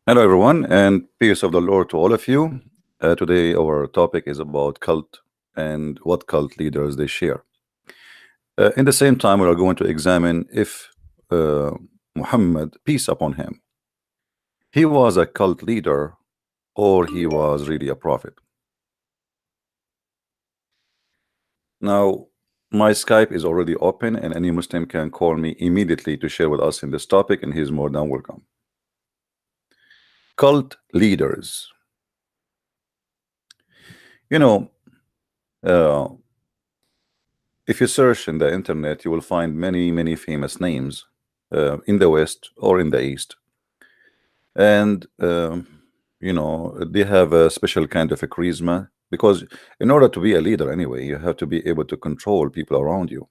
Hello, everyone, and peace of the Lord to all of you. Today, our topic is about cult and what cult leaders they share. In the same time, we are going to examine if uh, Muhammad, peace upon him, he was a cult leader or he was really a prophet. Now, my Skype is already open, and any Muslim can call me immediately to share with us in this topic, and he's more than welcome. Cult leaders. You know, uh, if you search in the internet, you will find many famous names in the West or in the East, and they have a special kind of a charisma because in order to be a leader, anyway, you have to be able to control people around you,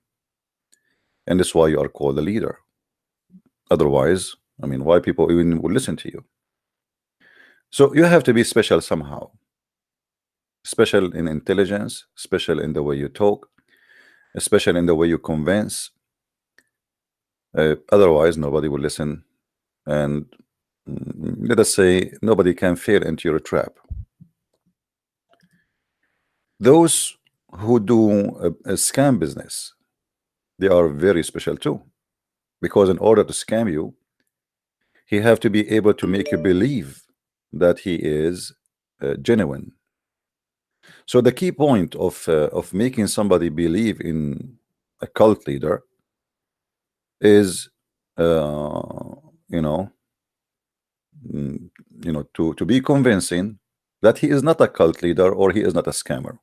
and that's why you are called a leader. Otherwise, I mean, why people even would listen to you? So you have to be special somehow, special in intelligence, special in the way you talk, special in the way you convince. Otherwise, nobody will listen, and let us say nobody can fall into your trap. Those who do a scam business, they are very special too, because in order to scam you, he have to be able to make you believe that he is genuine. So the key point of making somebody believe in a cult leader is, uh, you know, to be convincing that he is not a cult leader or he is not a scammer.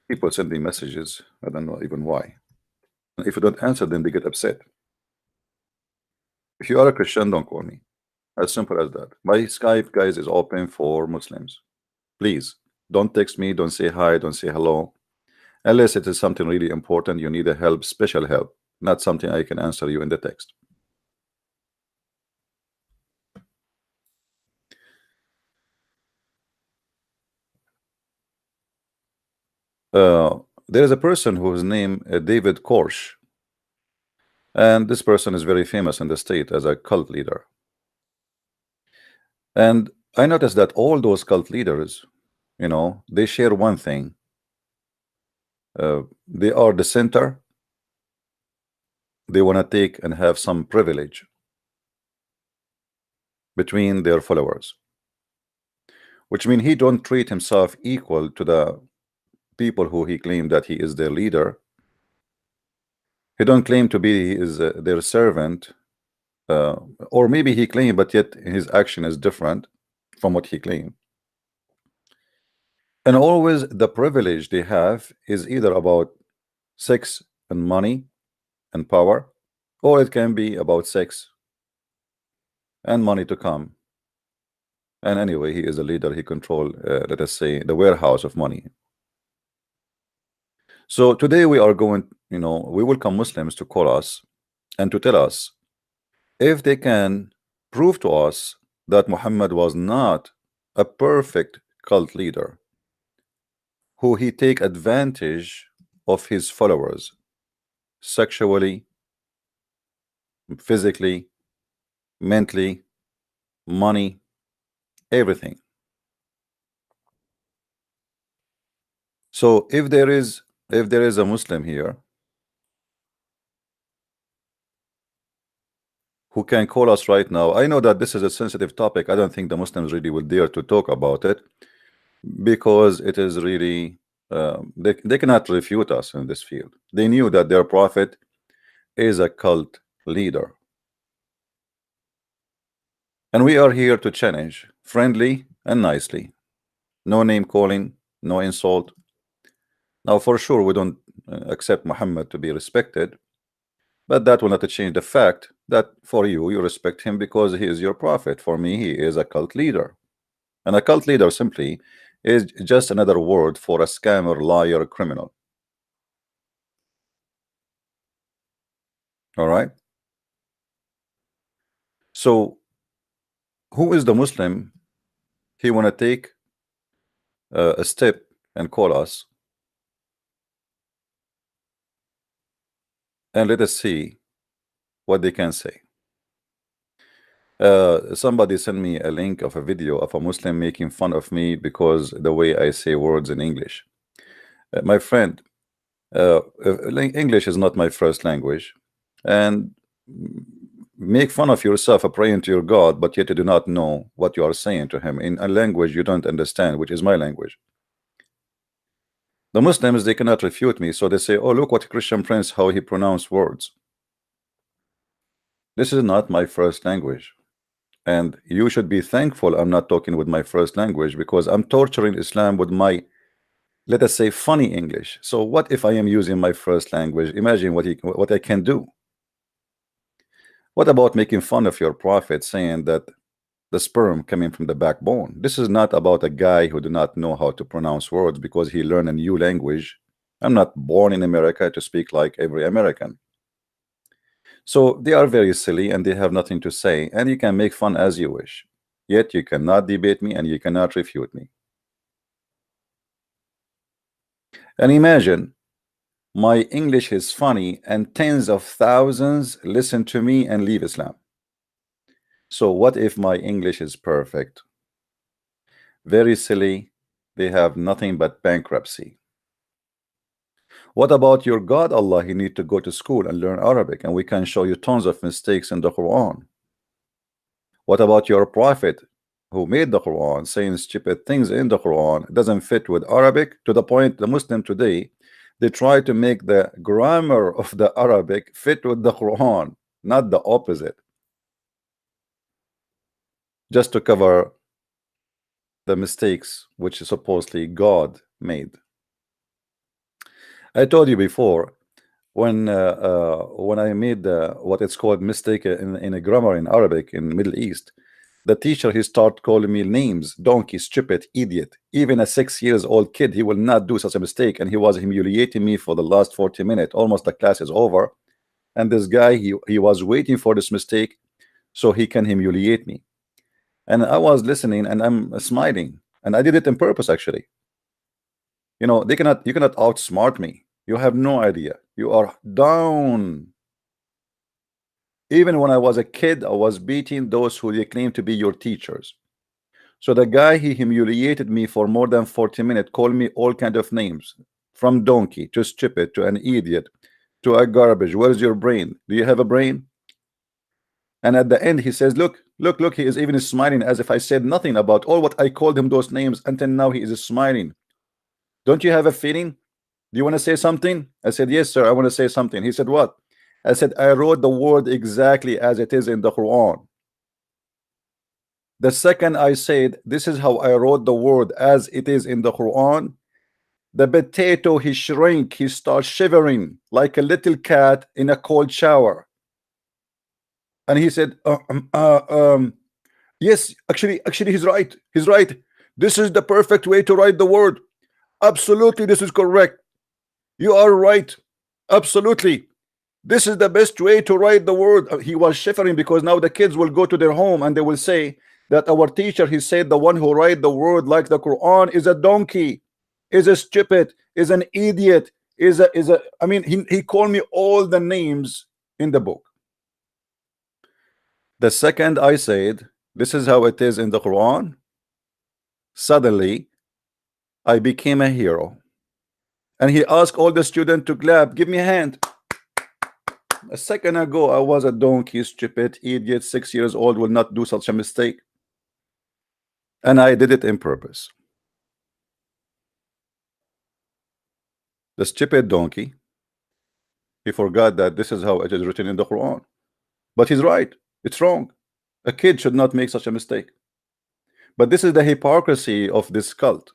People send me messages. I don't know even why. If you don't answer them, they get upset. If you are a Christian, don't call me. As simple as that. My Skype, guys, is open for Muslims. Please don't text me, don't say hi, don't say hello, unless it is something really important. You need a help, special help, not something I can answer you in the text. There is a person whose name David Korsh, and this person is very famous in the state as a cult leader. And I noticed that all those cult leaders, they share one thing. They are the center. They want to take and have some privilege between their followers, which means he don't treat himself equal to the people who he claimed that he is their leader. He don't claim to be their servant, uh, or maybe he claimed, but yet his action is different from what he claimed. And always the privilege they have is either about sex and money and power, or it can be about sex and money to come. And anyway, he is a leader. He control, let us say, the warehouse of money. So today we are going, we welcome Muslims to call us and to tell us if they can prove to us that Muhammad was not a perfect cult leader who he take advantage of his followers sexually, physically, mentally, money, everything. So if there is a Muslim here who can call us right now, I know that this is a sensitive topic. I don't think the Muslims really will dare to talk about it because it is really they cannot refute us in this field. They knew that their prophet is a cult leader, and we are here to challenge friendly and nicely. No name calling, no insult. Now for sure we don't accept Muhammad to be respected, but that will not change the fact that for you respect him because he is your prophet. For me, he is a cult leader, and a cult leader simply is just another word for a scammer, liar, criminal. All right. So who is the Muslim he want to take a step and call us and let us see what they can say. Somebody sent me a link of a video of a Muslim making fun of me because the way I say words in English. My friend, English is not my first language, and make fun of yourself praying to your God, but yet you do not know what you are saying to him in a language you don't understand, which is my language. The Muslims, they cannot refute me, so they say, oh, look what Christian Prince, how he pronounced words. This is not my first language, and you should be thankful I'm not talking with my first language, because I'm torturing Islam with my, let us say, funny English. So what if I am using my first language? Imagine what I can do. What about making fun of your prophet, saying that the sperm coming from the backbone? This is not about a guy who do not know how to pronounce words because he learned a new language. I'm not born in America to speak like every American. So they are very silly and they have nothing to say, and you can make fun as you wish, yet you cannot debate me and you cannot refute me. And imagine my English is funny and tens of thousands listen to me and leave Islam. So what if my English is perfect? Very silly. They have nothing but bankruptcy. What about your God Allah? He need to go to school and learn Arabic, and we can show you tons of mistakes in the Quran. What about your prophet who made the Quran, saying stupid things in the Quran? It doesn't fit with Arabic, to the point the Muslim today, they try to make the grammar of the Arabic fit with the Quran, not the opposite, just to cover the mistakes which supposedly God made. I told you before, when I made what it's called mistake in a grammar in Arabic in Middle East, the teacher, he started calling me names: donkey, stupid, idiot. Even a 6 years old kid, he will not do such a mistake, and he was humiliating me for the last 40 minutes. Almost the class is over, and this guy, he was waiting for this mistake so he can humiliate me. And I was listening and I'm smiling, and I did it on purpose, actually. You know, you cannot outsmart me. You have no idea. You are down. Even when I was a kid, I was beating those who they claim to be your teachers. So the guy, he humiliated me for more than 40 minutes, called me all kind of names, from donkey to stupid to an idiot to a garbage. Where's your brain? Do you have a brain? And at the end, he says, look, look, look, he is even smiling as if I said nothing about all what I called him those names. Until now, he is smiling. Don't you have a feeling? Do you want to say something? I said, yes, sir, I want to say something. He said, what? I said, I wrote the word exactly as it is in the Quran. The second I said, this is how I wrote the word as it is in the Quran, the potato, he shrank, he started shivering like a little cat in a cold shower. And he said, yes, actually he's right. He's right. This is the perfect way to write the word. Absolutely, this is correct. You are right. Absolutely. This is the best way to write the word. He was shivering because now the kids will go to their home and they will say that our teacher, he said the one who write the word like the Quran is a donkey, is a stupid, is an idiot, I mean, he called me all the names in the book. The second I said, this is how it is in the Quran, suddenly I became a hero. And he asked all the students to clap, give me a hand. A second ago, I was a donkey, stupid, idiot, 6 years old, will not do such a mistake. And I did it in purpose. The stupid donkey, he forgot that this is how it is written in the Quran. But he's right. It's wrong. A kid should not make such a mistake. But this is the hypocrisy of this cult.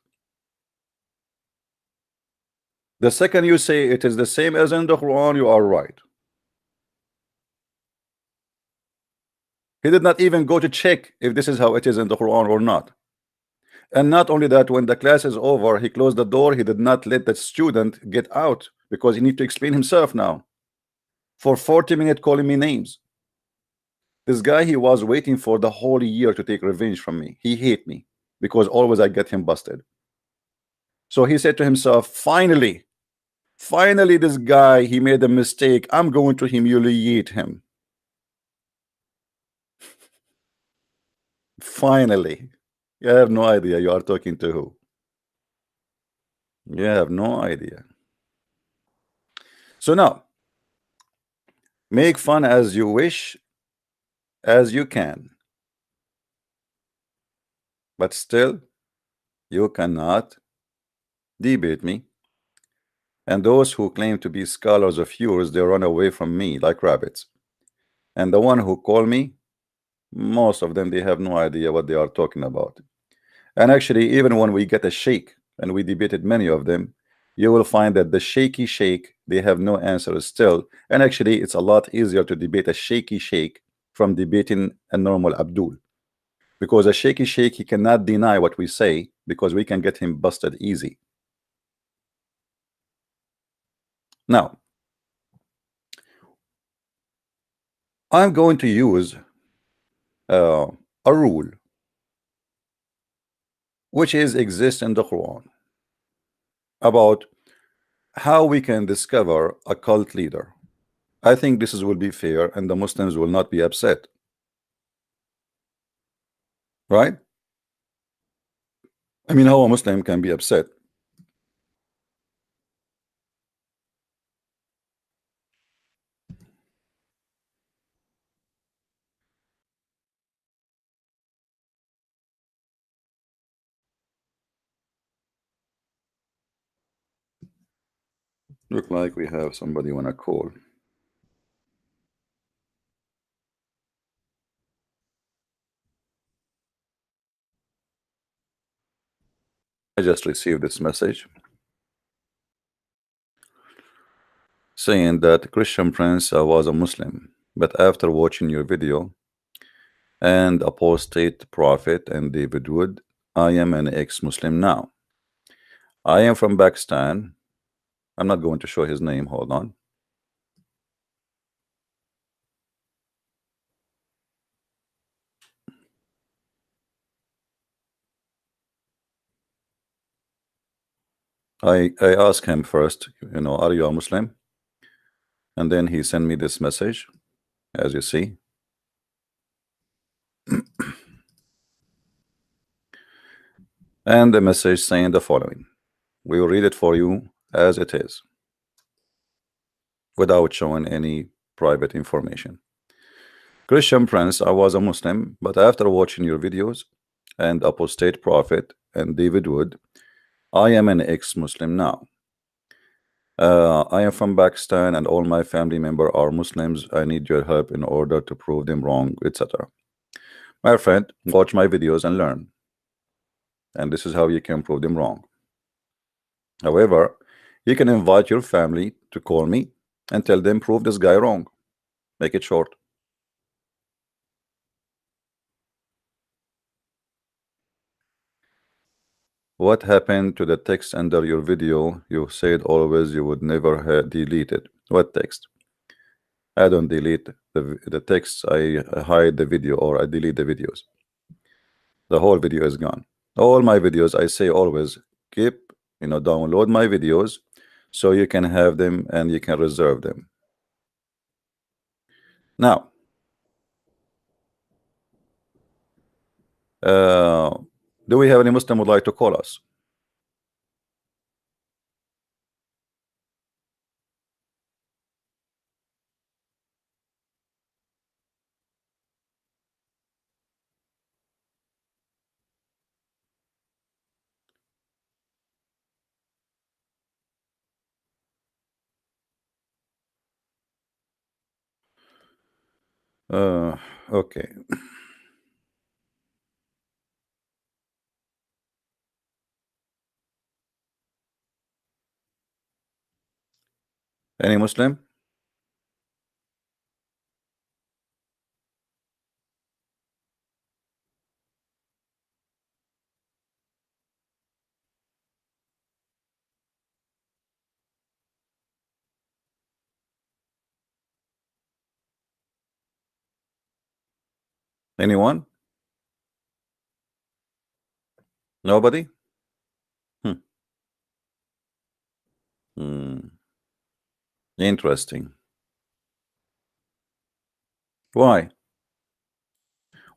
The second you say it is the same as in the Quran, you are right. He did not even go to check if this is how it is in the Quran or not. And not only that, when the class is over, he closed the door. He did not let the student get out because he need to explain himself now. For 40 minutes calling me names. This guy, he was waiting for the whole year to take revenge from me. He hate me because always I get him busted. So he said to himself, finally, Finally, this guy, he made a mistake. I'm going to humiliate him. Finally. You have no idea you are talking to who. You have no idea. So now, make fun as you wish, as you can. But still, you cannot debate me. And those who claim to be scholars of yours, they run away from me like rabbits. And the one who call me, most of them, they have no idea what they are talking about. And actually, even when we get a sheikh, and we debated many of them, you will find that the shaky sheikh, they have no answers still. And actually, it's a lot easier to debate a shaky sheikh from debating a normal Abdul. Because a shaky sheikh, he cannot deny what we say because we can get him busted easy. Now, I'm going to use a rule which is exists in the Quran about how we can discover a cult leader. I think this will be fair and the Muslims will not be upset, right? I mean, how a Muslim can be upset? Look like we have somebody want to call. I just received this message saying that Christian Prince was a Muslim, but after watching your video and apostate prophet and David Wood, I am an ex-Muslim now. I am from Pakistan. I'm not going to show his name. Hold on. I asked him first, are you a Muslim? And then he sent me this message, as you see. And the message saying the following. We will read it for you as it is, without showing any private information. Christian Prince, I was a Muslim, but after watching your videos and apostate prophet and David Wood, I am an ex-Muslim now. I am from Pakistan and all my family members are Muslims. I need your help in order to prove them wrong, etc. My friend, watch my videos and learn. And this is how you can prove them wrong. However, you can invite your family to call me and tell them prove this guy wrong. Make it short. What happened to the text under your video? You said always you would never delete it. What text? I don't delete the text. I hide the video or I delete the videos. The whole video is gone. All my videos, I say always keep, download my videos so you can have them and you can reserve them. Now, do we have any Muslim would like to call us? Okay. Any Muslim? Anyone? Nobody? Hmm. Interesting. Why?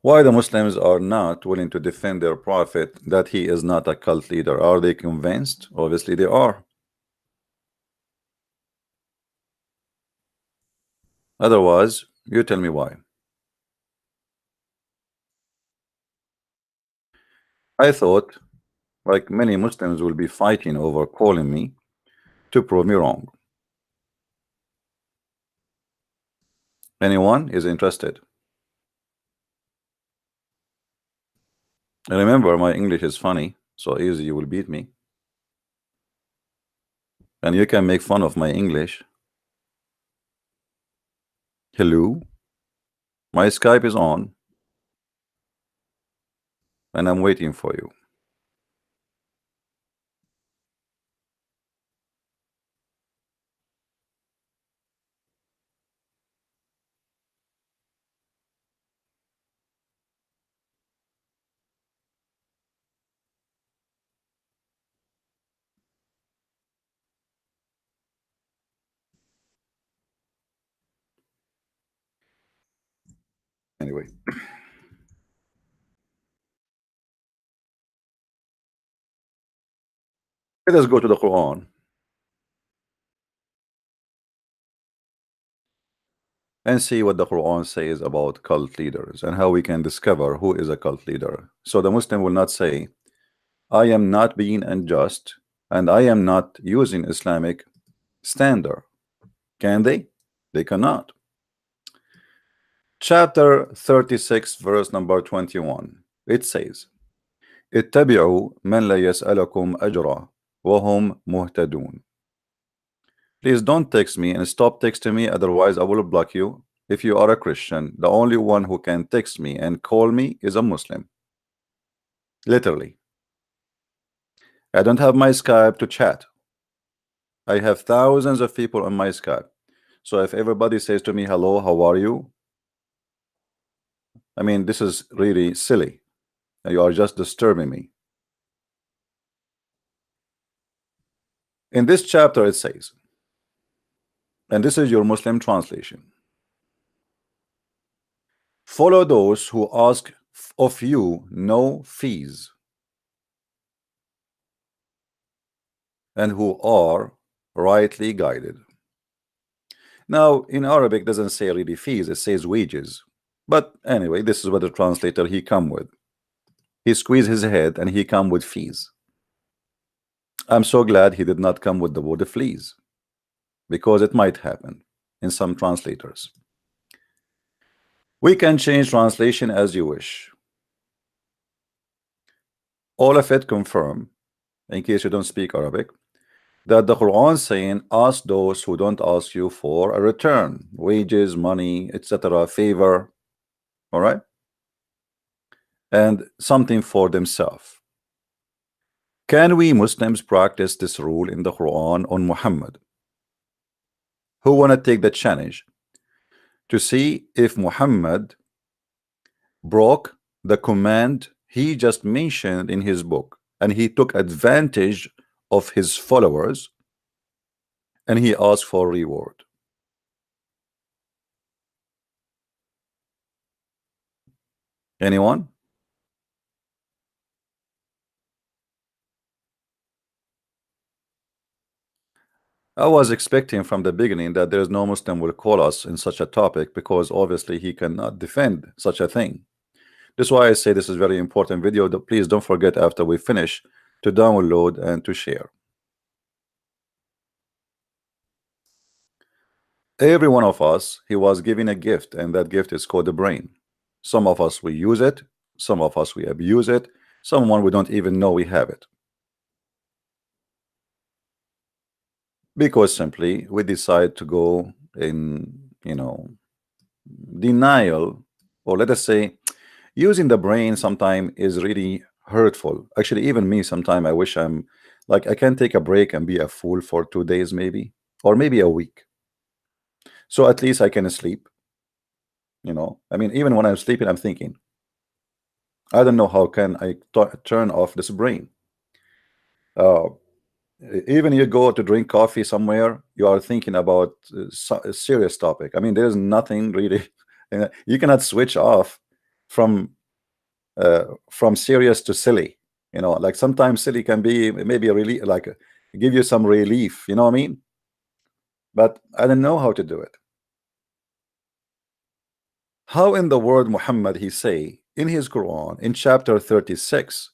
Why the Muslims are not willing to defend their prophet that he is not a cult leader? Are they convinced? Obviously they are. Otherwise, you tell me why. I thought, like many Muslims will be fighting over calling me to prove me wrong. Anyone is interested? And remember, my English is funny, so easy you will beat me. And you can make fun of my English. Hello? My Skype is on, and I'm waiting for you. Anyway, let us go to the Quran and see what the Quran says about cult leaders and how we can discover who is a cult leader. So the Muslim will not say, I am not being unjust and I am not using Islamic standard. Can they? They cannot. Chapter 36, verse number 21. It says, اتبعوا من لا يسألكم أجرا وهم مهتدون. Please don't text me and stop texting me, otherwise I will block you. If you are a Christian, the only one who can text me and call me is a Muslim. Literally. I don't have my Skype to chat. I have thousands of people on my Skype. So if everybody says to me, hello, how are you? I mean, this is really silly. You are just disturbing me. In this chapter it says, and this is your Muslim translation, follow those who ask of you no fees and who are rightly guided. Now in Arabic doesn't say really fees, it says wages. But anyway, this is what the translator he come with. He squeezed his head and he come with fees. I'm so glad he did not come with the word fleas, because it might happen in some translators. We can change translation as you wish. All of it confirm, in case you don't speak Arabic, that the Quran saying ask those who don't ask you for a return, wages, money, etc., favor, all right, and something for themselves. Can we Muslims practice this rule in the Quran on Muhammad? Who want to take the challenge to see if Muhammad broke the command he just mentioned in his book, and he took advantage of his followers and he asked for reward? Anyone? I was expecting from the beginning that there is no Muslim will call us in such a topic, because obviously he cannot defend such a thing. That's why I say this is very important video. Please don't forget after we finish to download and to share. Every one of us, he was given a gift, and that gift is called the brain. Some of us we use it, some of us we abuse it, someone we don't even know we have it, because simply we decide to go in, denial, or let us say using the brain sometimes is really hurtful. Actually, even me sometimes I wish I'm like I can take a break and be a fool for 2 days maybe, or maybe a week, so at least I can sleep. I mean, even when I'm sleeping I'm thinking, I don't know how can I turn off this brain. Even you go to drink coffee somewhere, you are thinking about a serious topic. I mean, there's nothing really, you cannot switch off from serious to silly. Like sometimes silly can be maybe a relief, like give you some relief. You know what I mean? But I don't know how to do it. How in the word Muhammad he say in his Quran in chapter 36,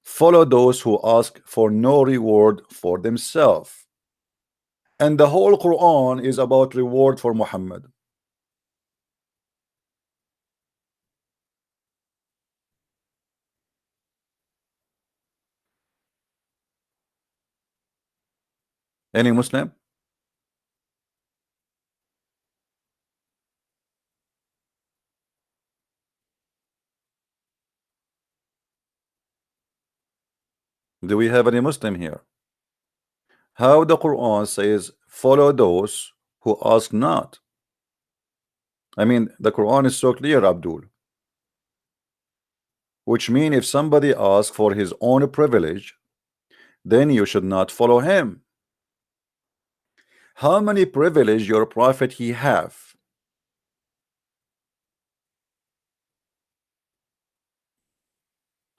follow those who ask for no reward for themselves, and the whole Quran is about reward for Muhammad? Any Muslim? Do we have any Muslim here? How the Quran says follow those who ask not? I mean, the Quran is so clear, Abdul, which means if somebody asks for his own privilege, then you should not follow him. How many privilege your prophet he have?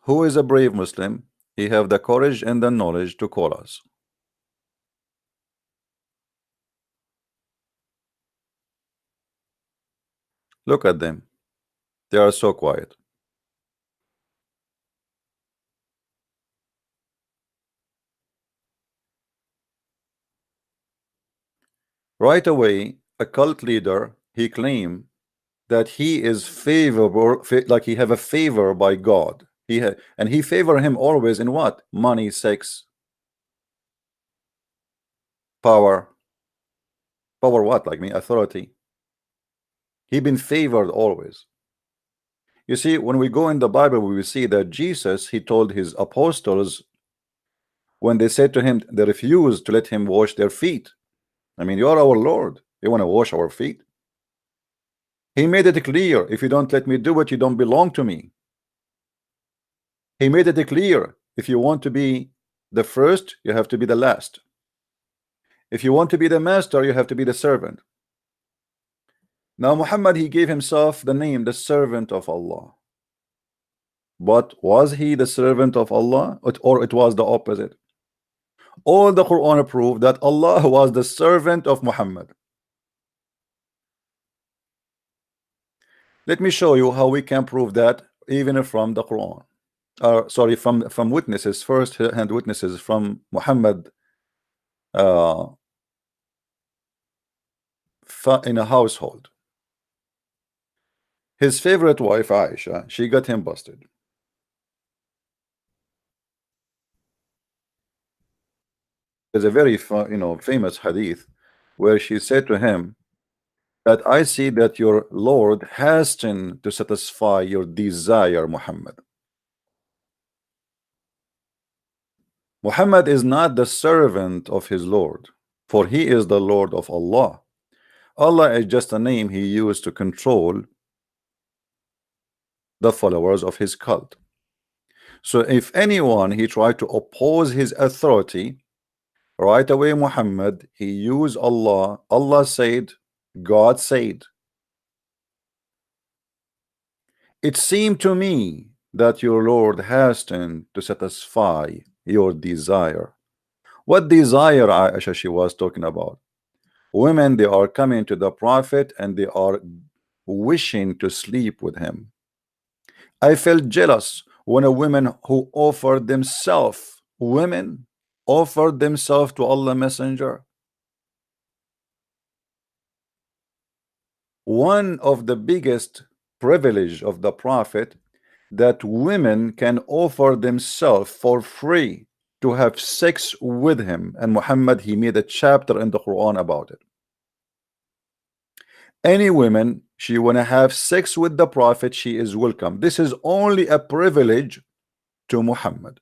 Who is a brave Muslim? He have the courage and the knowledge to call us. Look at them. They are so quiet. Right away, a cult leader, he claimed that he is favorable, like he have a favor by God. And he favor him always in what? Money, sex, power. Power what? Like me, authority. He been favored always. You see, when we go in the Bible, we will see that Jesus, he told his apostles, when they said to him, they refused to let him wash their feet. I mean, you are our Lord. You want to wash our feet? He made it clear, if you don't let me do it, you don't belong to me. He made it clear, if you want to be the first, you have to be the last. If you want to be the master, you have to be the servant. Now Muhammad, he gave himself the name, the servant of Allah. But was he the servant of Allah, or it was the opposite? All the Quran proved that Allah was the servant of Muhammad. Let me show you how we can prove that even from the Quran. Sorry, from witnesses, first-hand witnesses from Muhammad uh, in a household. His favorite wife, Aisha, she got him busted. There's a very famous hadith where she said to him that I see that your Lord hasten to satisfy your desire, Muhammad. Muhammad is not the servant of his Lord, for he is the Lord of Allah. Allah is just a name he used to control the followers of his cult. So if anyone he tried to oppose his authority, right away Muhammad, he used Allah. Allah said, God said. It seemed to me that your Lord hastened to satisfy your desire. What desire, Aisha, she was talking about? Women, they are coming to the prophet and they are wishing to sleep with him. I felt jealous when a woman who offered themselves, women offered themselves to Allah Messenger. One of the biggest privilege of the prophet, that women can offer themselves for free to have sex with him, and Muhammad, he made a chapter in the Quran about it. Any woman, she want to have sex with the prophet, she is welcome. This is only a privilege to Muhammad.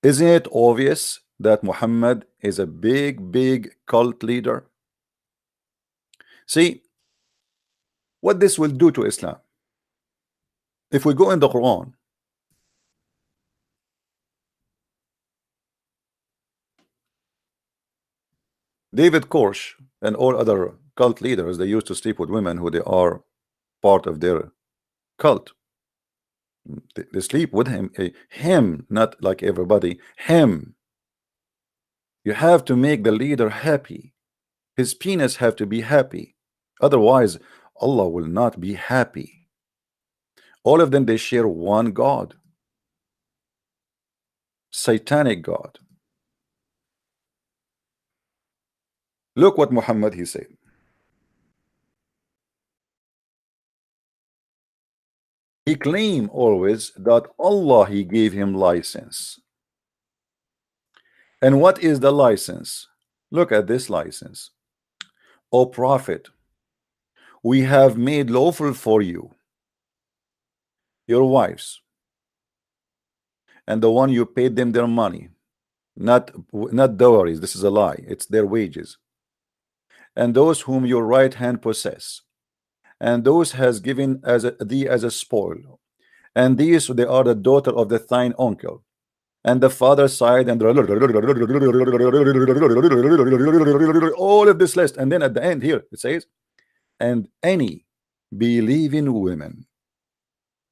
Isn't it obvious that Muhammad is a big cult leader? See what this will do to Islam. If we go in the Quran, David Koresh and all other cult leaders, they used to sleep with women who they are part of their cult. They sleep with him, not like everybody, him. You have to make the leader happy. His penis have to be happy. Otherwise, Allah will not be happy. All of them, they share one God. Satanic God. Look what Muhammad he said. He claimed always that Allah he gave him license. And what is the license? Look at this license. O Prophet, we have made lawful for you your wives and the one you paid them their money, not dowries, this is a lie, it's their wages, and those whom your right hand possess, and those has given thee as a spoil, and these they are the daughter of the thine uncle, and the father side, and all of this list. And then at the end here it says, and any believing women,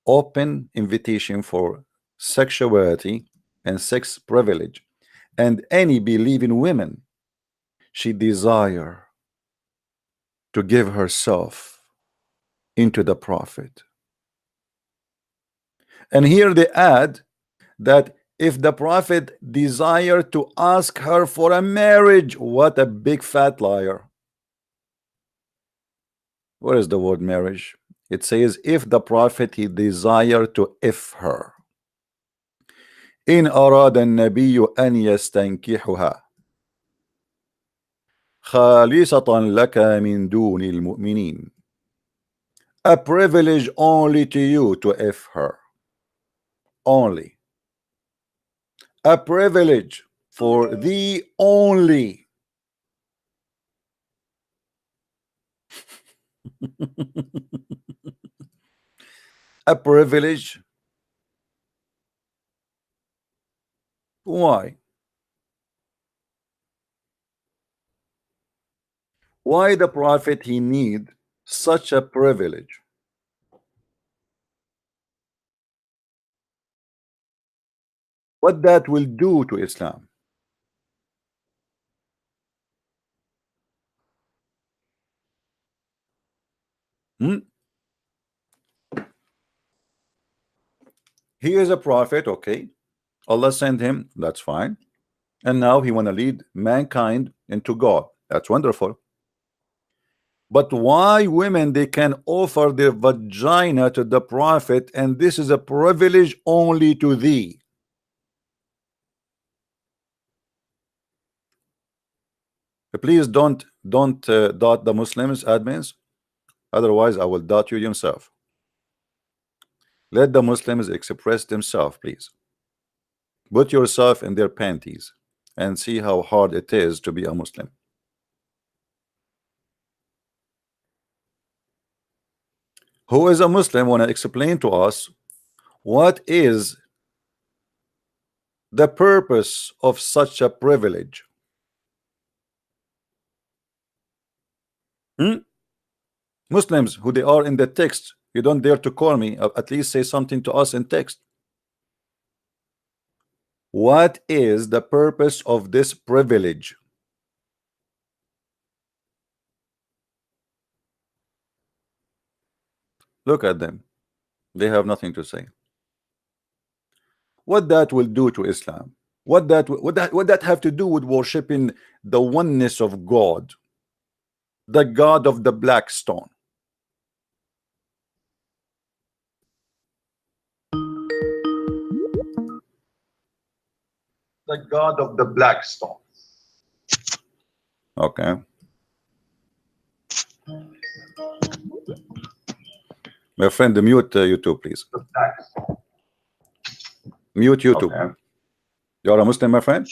open invitation for sexuality and sex privilege, and any believing women she desire to give herself into the Prophet. And here they add that if the Prophet desired to ask her for a marriage, what a big fat liar. What is the word marriage? It says if the Prophet he desired to if her. إن أراد النبي أن يستنكحها خالصة لك من دون المؤمنين. A privilege only to you to if her. Only. A privilege for thee only. A privilege. Why? Why the Prophet he need such a privilege? What that will do to Islam? He is a prophet, okay. Allah sent him, that's fine. And now he want to lead mankind into God. That's wonderful. But why women they can offer their vagina to the Prophet, and this is a privilege only to thee? Please don't dot the Muslims admins, otherwise I will dot you yourself. Let the Muslims express themselves, please. Put yourself in their panties and see how hard it is to be a Muslim. Who is a Muslim want to explain to us what is the purpose of such a privilege? Muslims who they are in the text, you don't dare to call me, at least say something to us in text. What is the purpose of this privilege? Look at them, they have nothing to say. What that will do to Islam? What that have to do with worshiping the oneness of God, the God of the black stone? The God of the black stone. Okay. My friend, mute YouTube, please. Mute YouTube. Okay. You are a Muslim, my friend?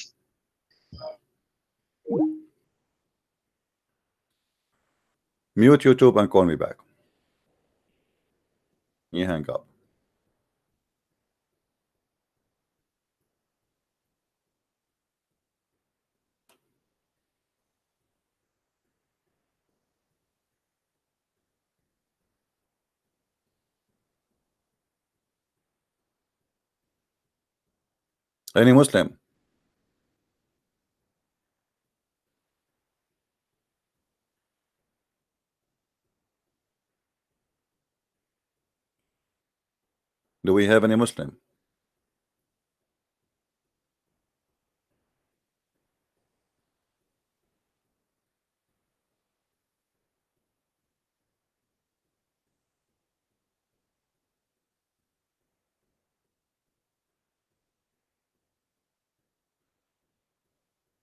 Mute YouTube and call me back. You hang up. Any Muslim? Do we have any Muslim?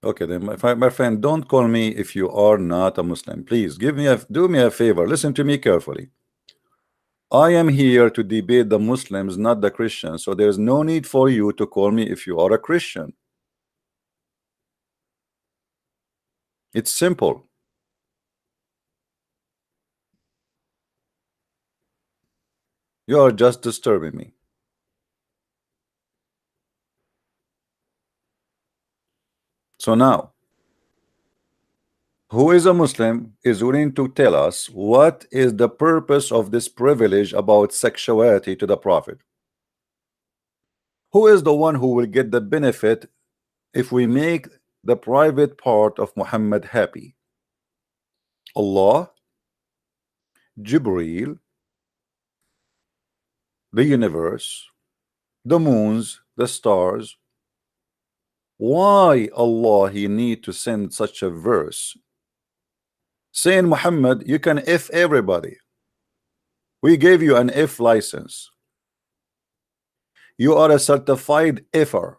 Okay, then my friend, don't call me if you are not a Muslim. Please do me a favor. Listen to me carefully. I am here to debate the Muslims, not the Christians. So there's no need for you to call me if you are a Christian. It's simple. You are just disturbing me. So now, who is a Muslim is willing to tell us what is the purpose of this privilege about sexuality to the Prophet? Who is the one who will get the benefit if we make the private part of Muhammad happy? Allah, Jibreel, the universe, the moons, the stars. Why Allah he need to send such a verse saying, Muhammad, you can F everybody? We gave you an F license. You are a certified F-er.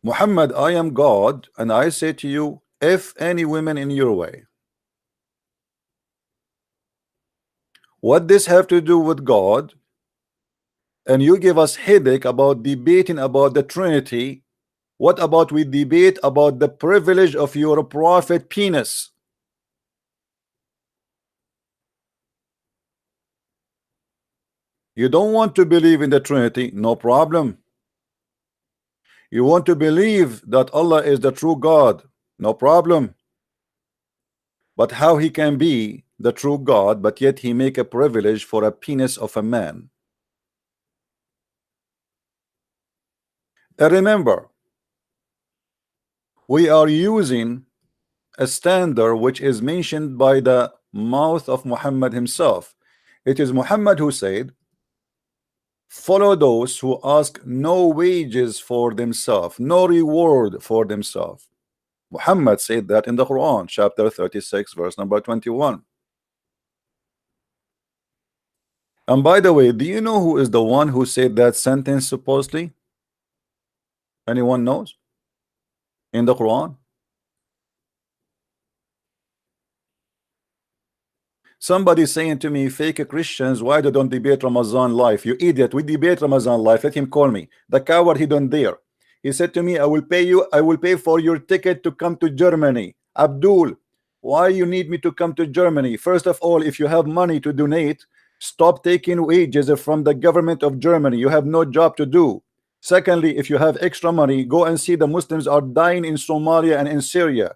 Muhammad, I am God, and I say to you, F any women in your way. What this have to do with God? And you give us headache about debating about the Trinity. What about we debate about the privilege of your prophet penis? You don't want to believe in the Trinity, no problem. You want to believe that Allah is the true God, no problem. But how he can be the true God, but yet he make a privilege for a penis of a man? And remember, we are using a standard which is mentioned by the mouth of Muhammad himself. It is Muhammad who said, follow those who ask no wages for themselves, no reward for themselves. Muhammad said that in the Quran, chapter 36, verse number 21. And by the way, do you know who is the one who said that sentence supposedly? Anyone knows? In the Quran? Somebody saying to me, fake Christians, why they don't debate Ramadan life? You idiot, we debate Ramadan life. Let him call me. The coward, he don't dare. He said to me, I will pay you, I will pay for your ticket to come to Germany. Abdul, why you need me to come to Germany? First of all, if you have money to donate, stop taking wages from the government of Germany. You have no job to do. Secondly, if you have extra money, go and see the Muslims are dying in Somalia and in Syria.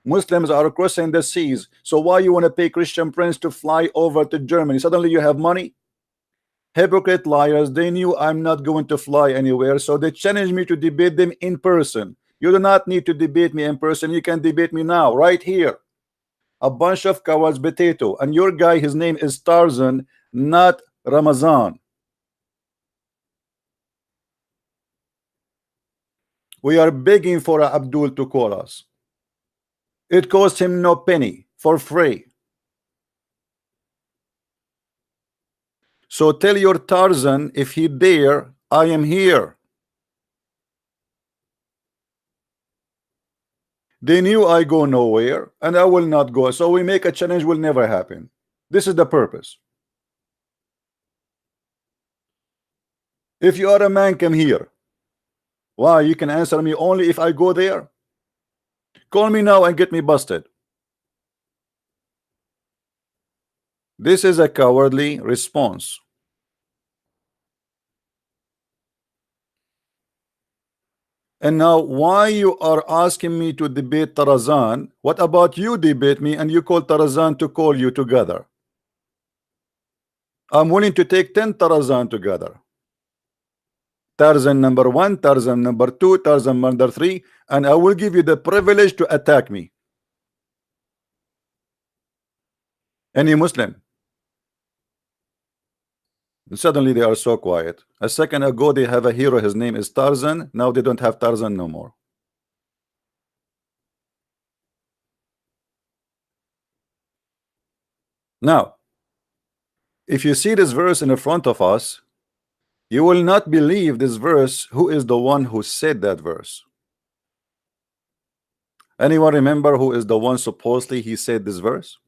Muslims are crossing the seas. So why you want to pay Christian Prince to fly over to Germany? Suddenly you have money? Hypocrite liars. They knew I'm not going to fly anywhere, so they challenged me to debate them in person. You do not need to debate me in person. You can debate me now, right here. A bunch of cowards, potato. And your guy, his name is Tarzan, not Ramazan. We are begging for Abdul to call us. It cost him no penny, for free. So tell your Tarzan, if he dare, I am here. They knew I go nowhere, and I will not go. So we make a challenge, will never happen. This is the purpose. If you are a man, come here. Why? You can answer me only if I go there. Call me now and get me busted. This is a cowardly response. And now, why you are asking me to debate Tarzan? What about you debate me and you call Tarzan to call you together? I'm willing to take 10 Tarzan together. Tarzan number 1, Tarzan number 2, Tarzan number 3, and I will give you the privilege to attack me. Any Muslim? And suddenly they are so quiet. A second ago they have a hero, his name is Tarzan. Now they don't have Tarzan no more. Now, if you see this verse in front of us, you will not believe this verse. Who is the one who said that verse? Anyone remember who is the one supposedly he said this verse?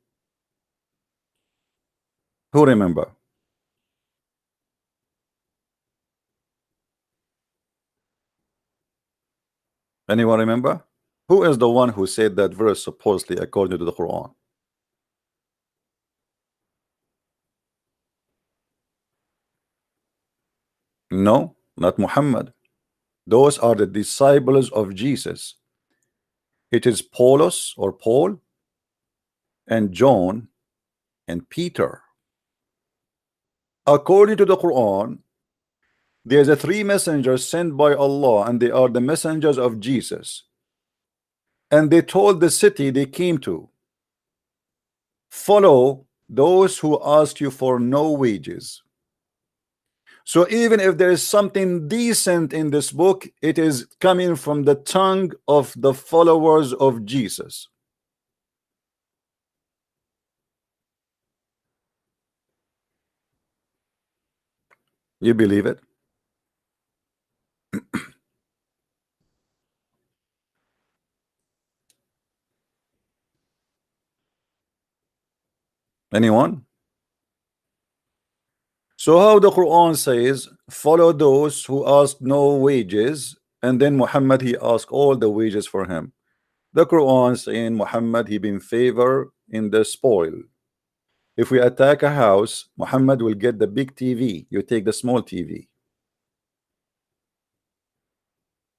Who remember? Anyone remember? Who is the one who said that verse supposedly according to the Quran? No, not Muhammad. Those are the disciples of Jesus. It is Paulus or Paul and John and Peter. According to the Quran, there's a 3 messengers sent by Allah, and they are the messengers of Jesus. And they told the city they came to, follow those who ask you for no wages. So even if there is something decent in this book, it is coming from the tongue of the followers of Jesus. You believe it? Anyone? So how the Quran says, follow those who ask no wages, and then Muhammad he asked all the wages for him. The Quran saying Muhammad he been favor in the spoil. If we attack a house, Muhammad will get the big TV, you take the small TV.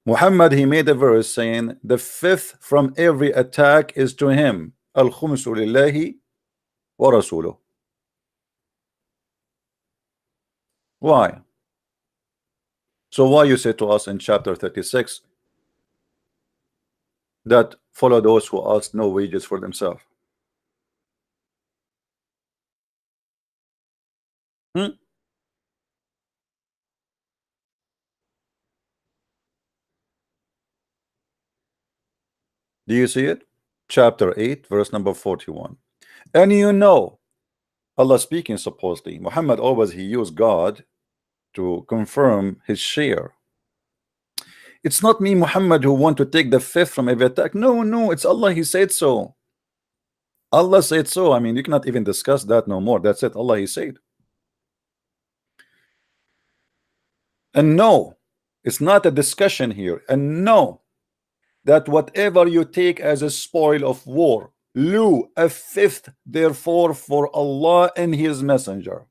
Muhammad he made a verse saying the 5th from every attack is to him. Al-khumsu lillahi wa rasuluh. Why? So why you say to us in chapter 36 that follow those who ask no wages for themselves? Do you see it? Chapter 8 verse number 41. And you know, Allah speaking supposedly, Muhammad always he used God to confirm his share. It's not me Muhammad who want to take the 5th from every attack. No, it's Allah, he said so. Allah said so. I mean, you cannot even discuss that no more. That's it. Allah he said. And no, it's not a discussion here. And no, that whatever you take as a spoil of war, Lu, a 5th therefore for Allah and his messenger.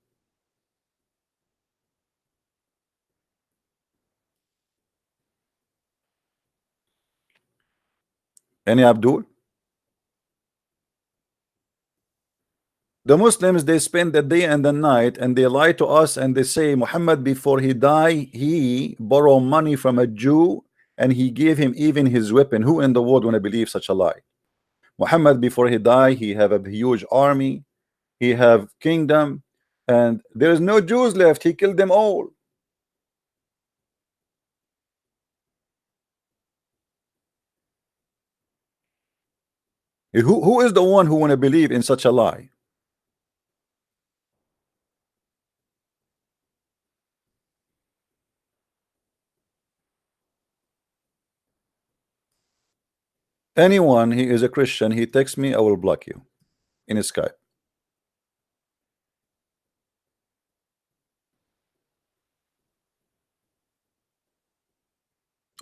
Any Abdul? The Muslims they spend the day and the night and they lie to us and they say Muhammad before he died he borrowed money from a Jew and he gave him even his weapon. Who in the world want to believe such a lie? Muhammad before he died he have a huge army, he have kingdom, and there is no Jews left, he killed them all. Who is the one who want to believe in such a lie? Anyone he is a Christian, he texts me, I will block you in his Skype.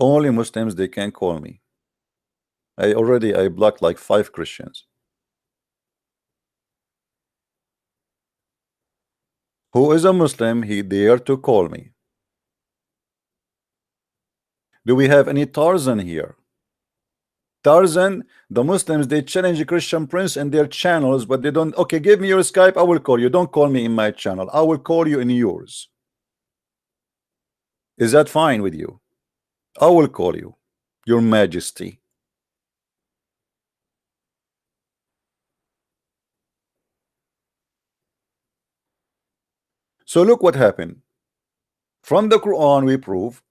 Only Muslims they can call me. I blocked like 5 Christians. Who is a Muslim, he dare to call me. Do we have any Tarzan here? Tarzan, the Muslims, they challenge Christian Prince in their channels, but they don't. Okay, give me your Skype, I will call you. Don't call me in my channel, I will call you in yours. Is that fine with you? I will call you, Your Majesty. So look what happened. From the Quran we prove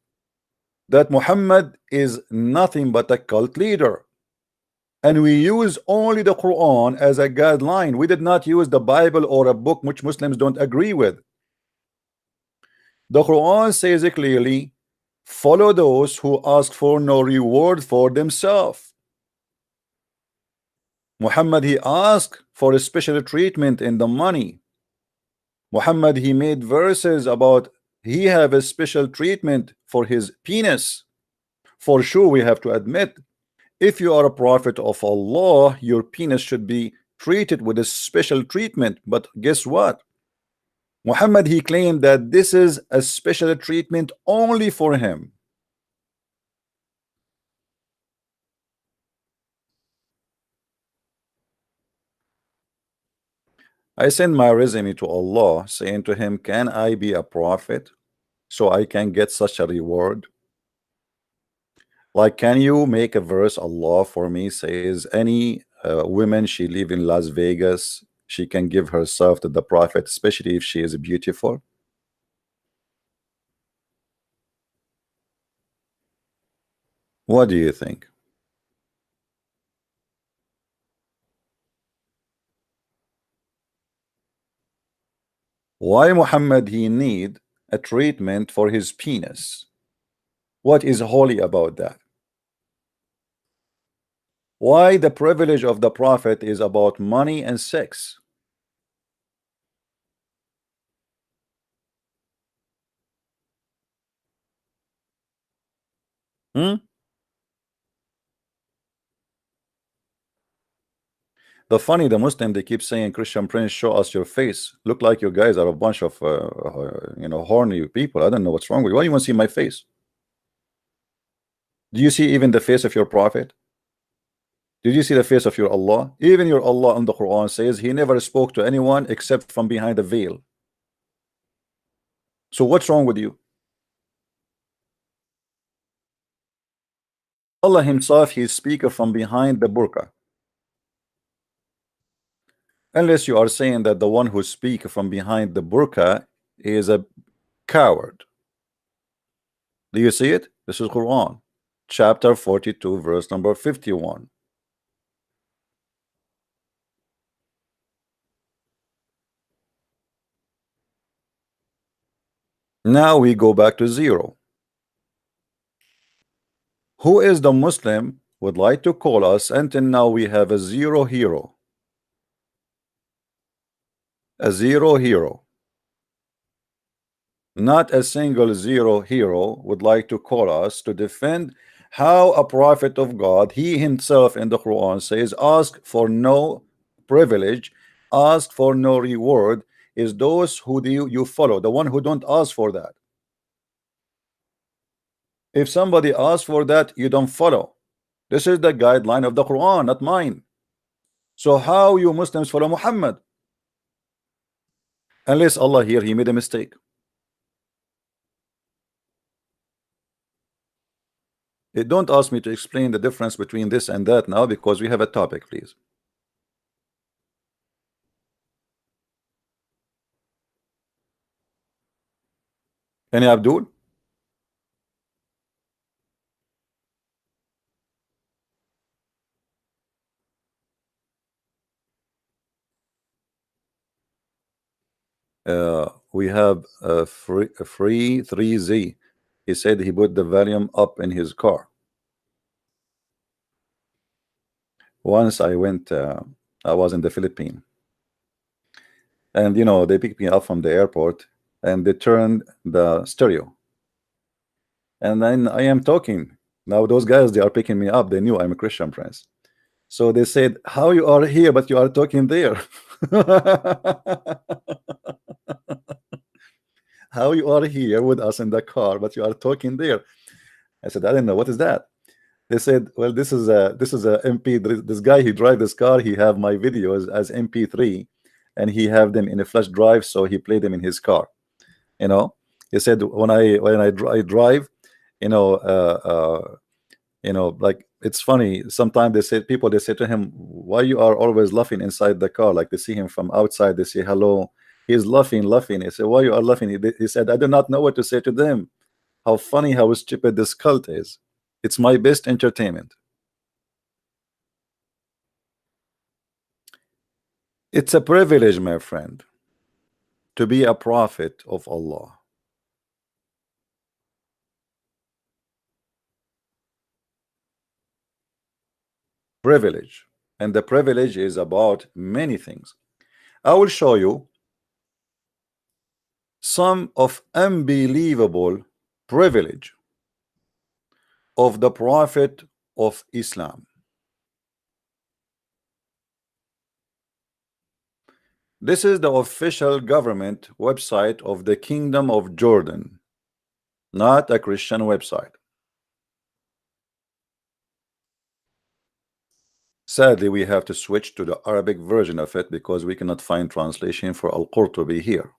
that Muhammad is nothing but a cult leader, and we use only the Quran as a guideline. We did not use the Bible or a book which Muslims don't agree with. The Quran says it clearly, follow those who ask for no reward for themselves. Muhammad, he asked for a special treatment in the money. Muhammad, he made verses about he have a special treatment for his penis. For sure, we have to admit, if you are a prophet of Allah, your penis should be treated with a special treatment. But guess what? Muhammad, he claimed that this is a special treatment only for him. I send my resume to Allah, saying to him, can I be a prophet so I can get such a reward? Like, can you make a verse, Allah, for me, says any woman, she live in Las Vegas, she can give herself to the prophet, especially if she is beautiful? What do you think? Why Muhammad he need a treatment for his penis? What is holy about that? Why the privilege of the prophet is about money and sex? Hmm? The Muslim, they keep saying, Christian Prince, show us your face. Look like you guys are a bunch of horny people. I don't know what's wrong with you. Why do you want to see my face? Do you see even the face of your prophet? Did you see the face of your Allah? Even your Allah in the Quran says he never spoke to anyone except from behind a veil. So what's wrong with you? Allah himself, he speaks from behind the burqa. Unless you are saying that the one who speaks from behind the burqa is a coward. Do you see it? This is Quran, chapter 42, verse number 51. Now we go back to zero. Who is the Muslim would like to call us? Until now we have a zero hero. A zero hero. Not a single zero hero would like to call us to defend how a prophet of God, he himself in the Quran says, ask for no privilege, ask for no reward, is those who you follow, the one who don't ask for that. If somebody asks for that, you don't follow. This is the guideline of the Quran, not mine. So how you Muslims follow Muhammad? Unless Allah here, he made a mistake. Don't ask me to explain the difference between this and that now, because we have a topic, please. Any Abdul? We have a free 3Z. He said he put the volume up in his car. Once I went, I was in the Philippines, and you know, they picked me up from the airport and they turned the stereo, and then I am talking. Now those guys, they are picking me up, they knew I'm a Christian Prince, so they said, how you are here but you are talking there? How you are here with us in the car but you are talking there? I said, I don't know, what is that? They said, well, this is a MP. This guy, he drive this car. He have my videos as MP3, and he have them in a flash drive, so he played them in his car. You know, he said I drive, you know, like it's funny. Sometimes they say to him, why you are always laughing inside the car? Like they see him from outside, they say hello. He's laughing. He said, why you are laughing? He said, I do not know what to say to them. How funny, how stupid this cult is. It's my best entertainment. It's a privilege, my friend, to be a prophet of Allah. Privilege. And the privilege is about many things. I will show you some of unbelievable privilege of the Prophet of Islam. This is the official government website of the Kingdom of Jordan, not a Christian website. Sadly, we have to switch to the Arabic version of it because we cannot find translation for Al-Qurtubi here.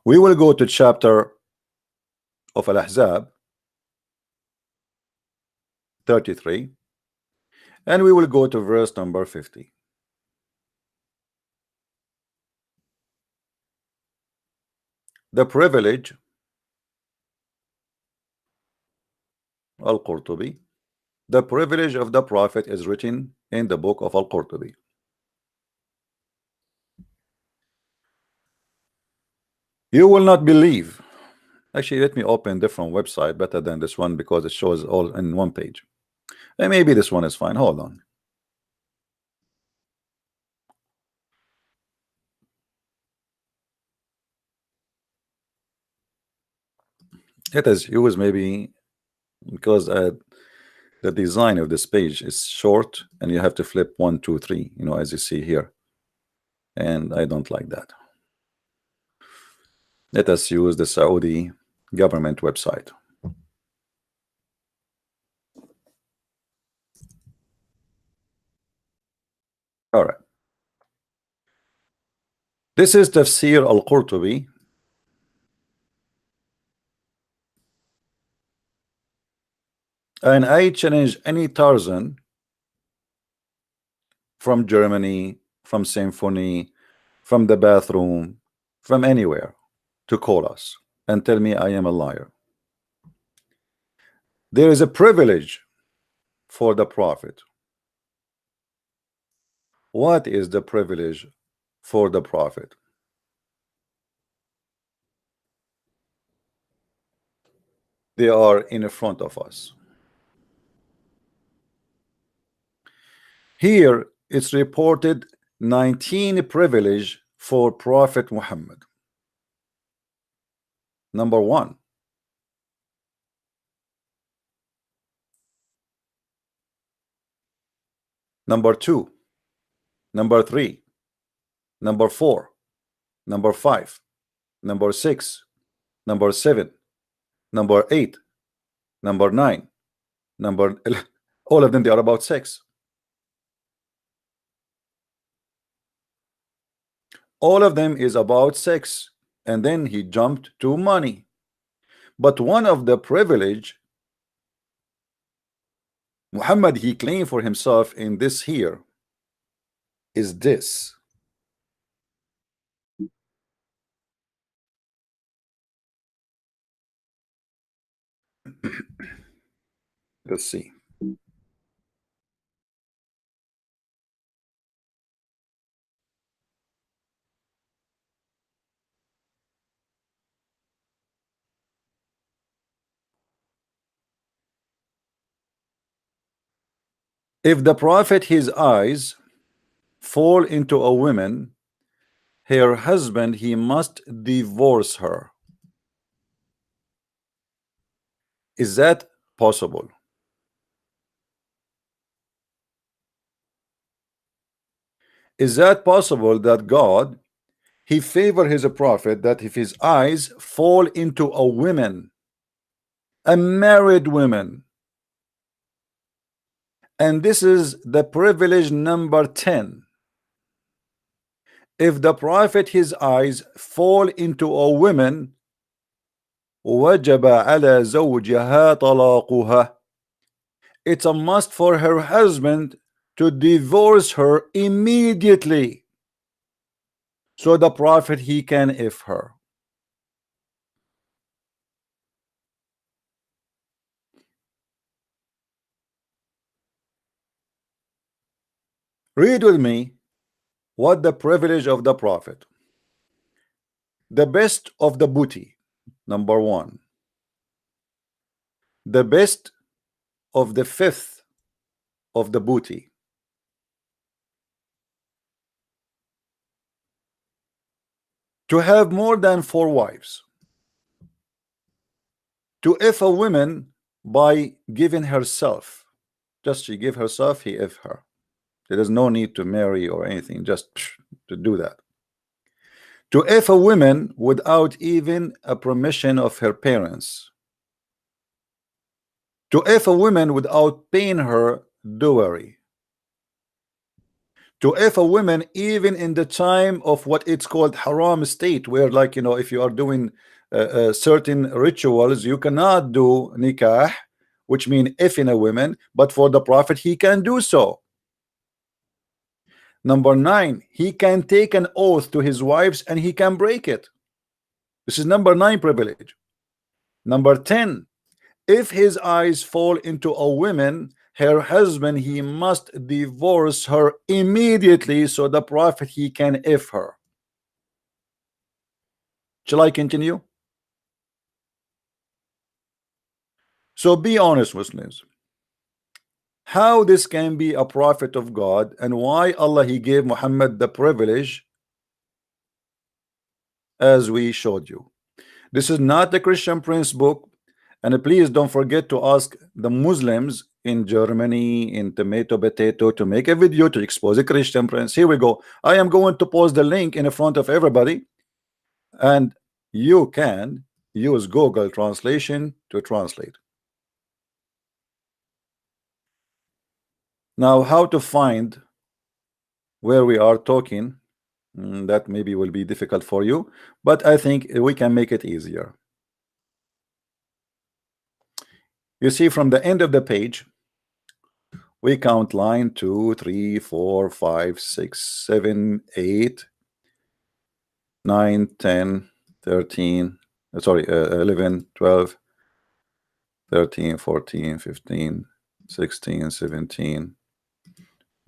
We will go to chapter of Al-Ahzab 33, and we will go to verse number 50. The privilege, Al-Qurtubi, the privilege of the Prophet is written in the book of Al-Qurtubi. You will not believe. Actually, let me open different website better than this one because it shows all in one page. And maybe this one is fine. Hold on. Let us use maybe because the design of this page is short and you have to flip 1, 2, 3, you know, as you see here. And I don't like that. Let us use the Saudi government website. All right. This is Tafsir Al-Qurtubi. And I challenge any Tarzan from Germany, from Symphony, from the bathroom, from anywhere to call us and tell me I am a liar. There is a privilege for the Prophet. What is the privilege for the Prophet? They are in front of us. Here it's reported 19 privilege for Prophet Muhammad. Number 1. Number 2. Number 3. Number 4. Number 5. Number 6. Number 7. Number 8. Number 9. Number 11. All of them, they are about sex. All of them is about sex. And then he jumped to money. But one of the privilege Muhammad he claimed for himself in this here is this. Let's see. If the Prophet his eyes fall into a woman, her husband he must divorce her. Is that possible? Is that possible that God he favor his prophet that if his eyes fall into a woman, a married woman, And this is the privilege number 10. If the Prophet his eyes fall into a woman, وجب على زوجها طلاقها, it's a must for her husband to divorce her immediately, so the Prophet he can if her. Read with me what the privilege of the Prophet. The best of the booty, number 1. The best of the fifth of the booty. To have more than 4 wives. To if a woman by giving herself. Just she give herself, he if her. There is no need to marry or anything, just to do that. To if a woman without even a permission of her parents. To if a woman without paying her dowry. To if a woman even in the time of what it's called haram state, where, like, you know, if you are doing certain rituals, you cannot do nikah, which mean if in a woman, but for the Prophet he can do so. Number 9, he can take an oath to his wives and he can break it. This is number 9 privilege. Number 10, if his eyes fall into a woman, her husband, he must divorce her immediately, so the Prophet he can if her. Shall I continue? So be honest, Muslims. How this can be a prophet of God, and why Allah he gave Muhammad the privilege as we showed you. This is not the Christian Prince book, and please don't forget to ask the Muslims in Germany, in Tomato Potato, to make a video to expose a Christian Prince. Here we go. I am going to post the link in front of everybody, and you can use Google translation to translate. Now, how to find where we are talking, that maybe will be difficult for you, but I think we can make it easier. You see, from the end of the page, we count line 2, 3, 4, 5, 6, 7, 8, 9, 10, 13, 11, 12, 13, 14, 15, 16, 17,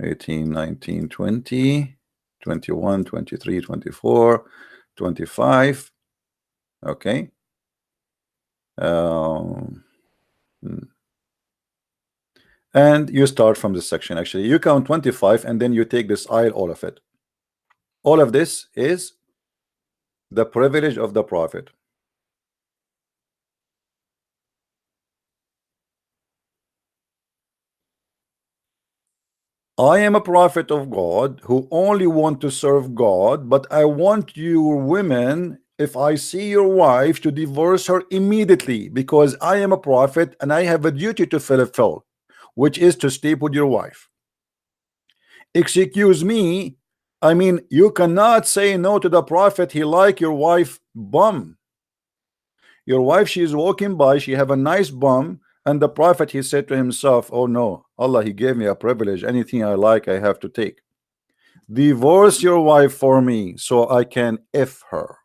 18, 19, 20, 21, 23, 24, 25. Okay. And you start from this section. Actually, you count 25 and then you take this aisle, all of it. All of this is the privilege of the Prophet. I am a prophet of God who only want to serve God, but I want you women, if I see your wife, to divorce her immediately, because I am a prophet and I have a duty to fulfill, which is to sleep with your wife. Excuse me, I mean, you cannot say no to the Prophet. He like your wife bum. Your wife, she is walking by, she have a nice bum, and the Prophet he said to himself, oh no, Allah he gave me a privilege, anything I like I have to take. Divorce your wife for me so I can if her.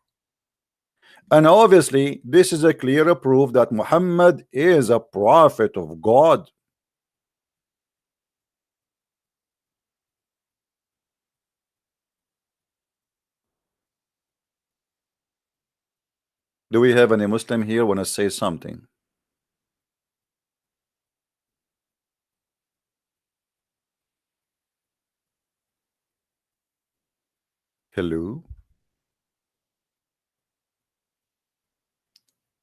And obviously this is a clear proof that Muhammad is a prophet of God. Do we have any Muslim here want to say something? Hello?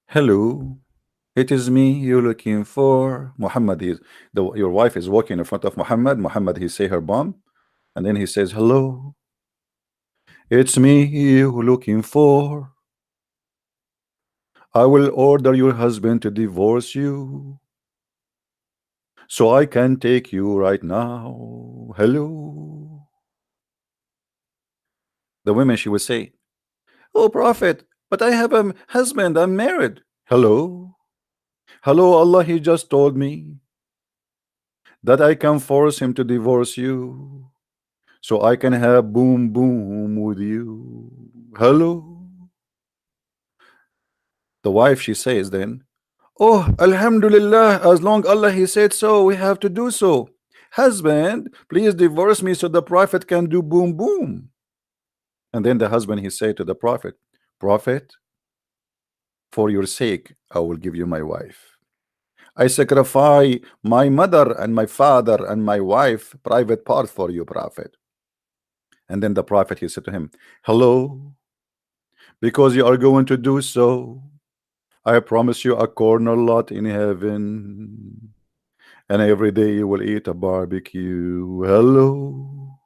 Hello? It is me you're looking for. Muhammad is your wife is walking in front of Muhammad. Muhammad he say her bomb, and then he says hello. It's me you looking for. I will order your husband to divorce you. so I can take you right now. Hello. The women, she would say, oh Prophet, but I have a husband, I'm married. Hello. Hello, Allah, he just told me that I can force him to divorce you so I can have boom boom with you. Hello. The wife, she says then, oh Alhamdulillah, as long Allah he said so, we have to do so. Husband, please divorce me so the Prophet can do boom boom. And then the husband, he said to the Prophet, Prophet, for your sake I will give you my wife. I sacrifice my mother and my father and my wife private part for you, Prophet. And then the Prophet, he said to him, hello, because you are going to do so, I promise you a corner lot in heaven, and every day you will eat a barbecue. Hello.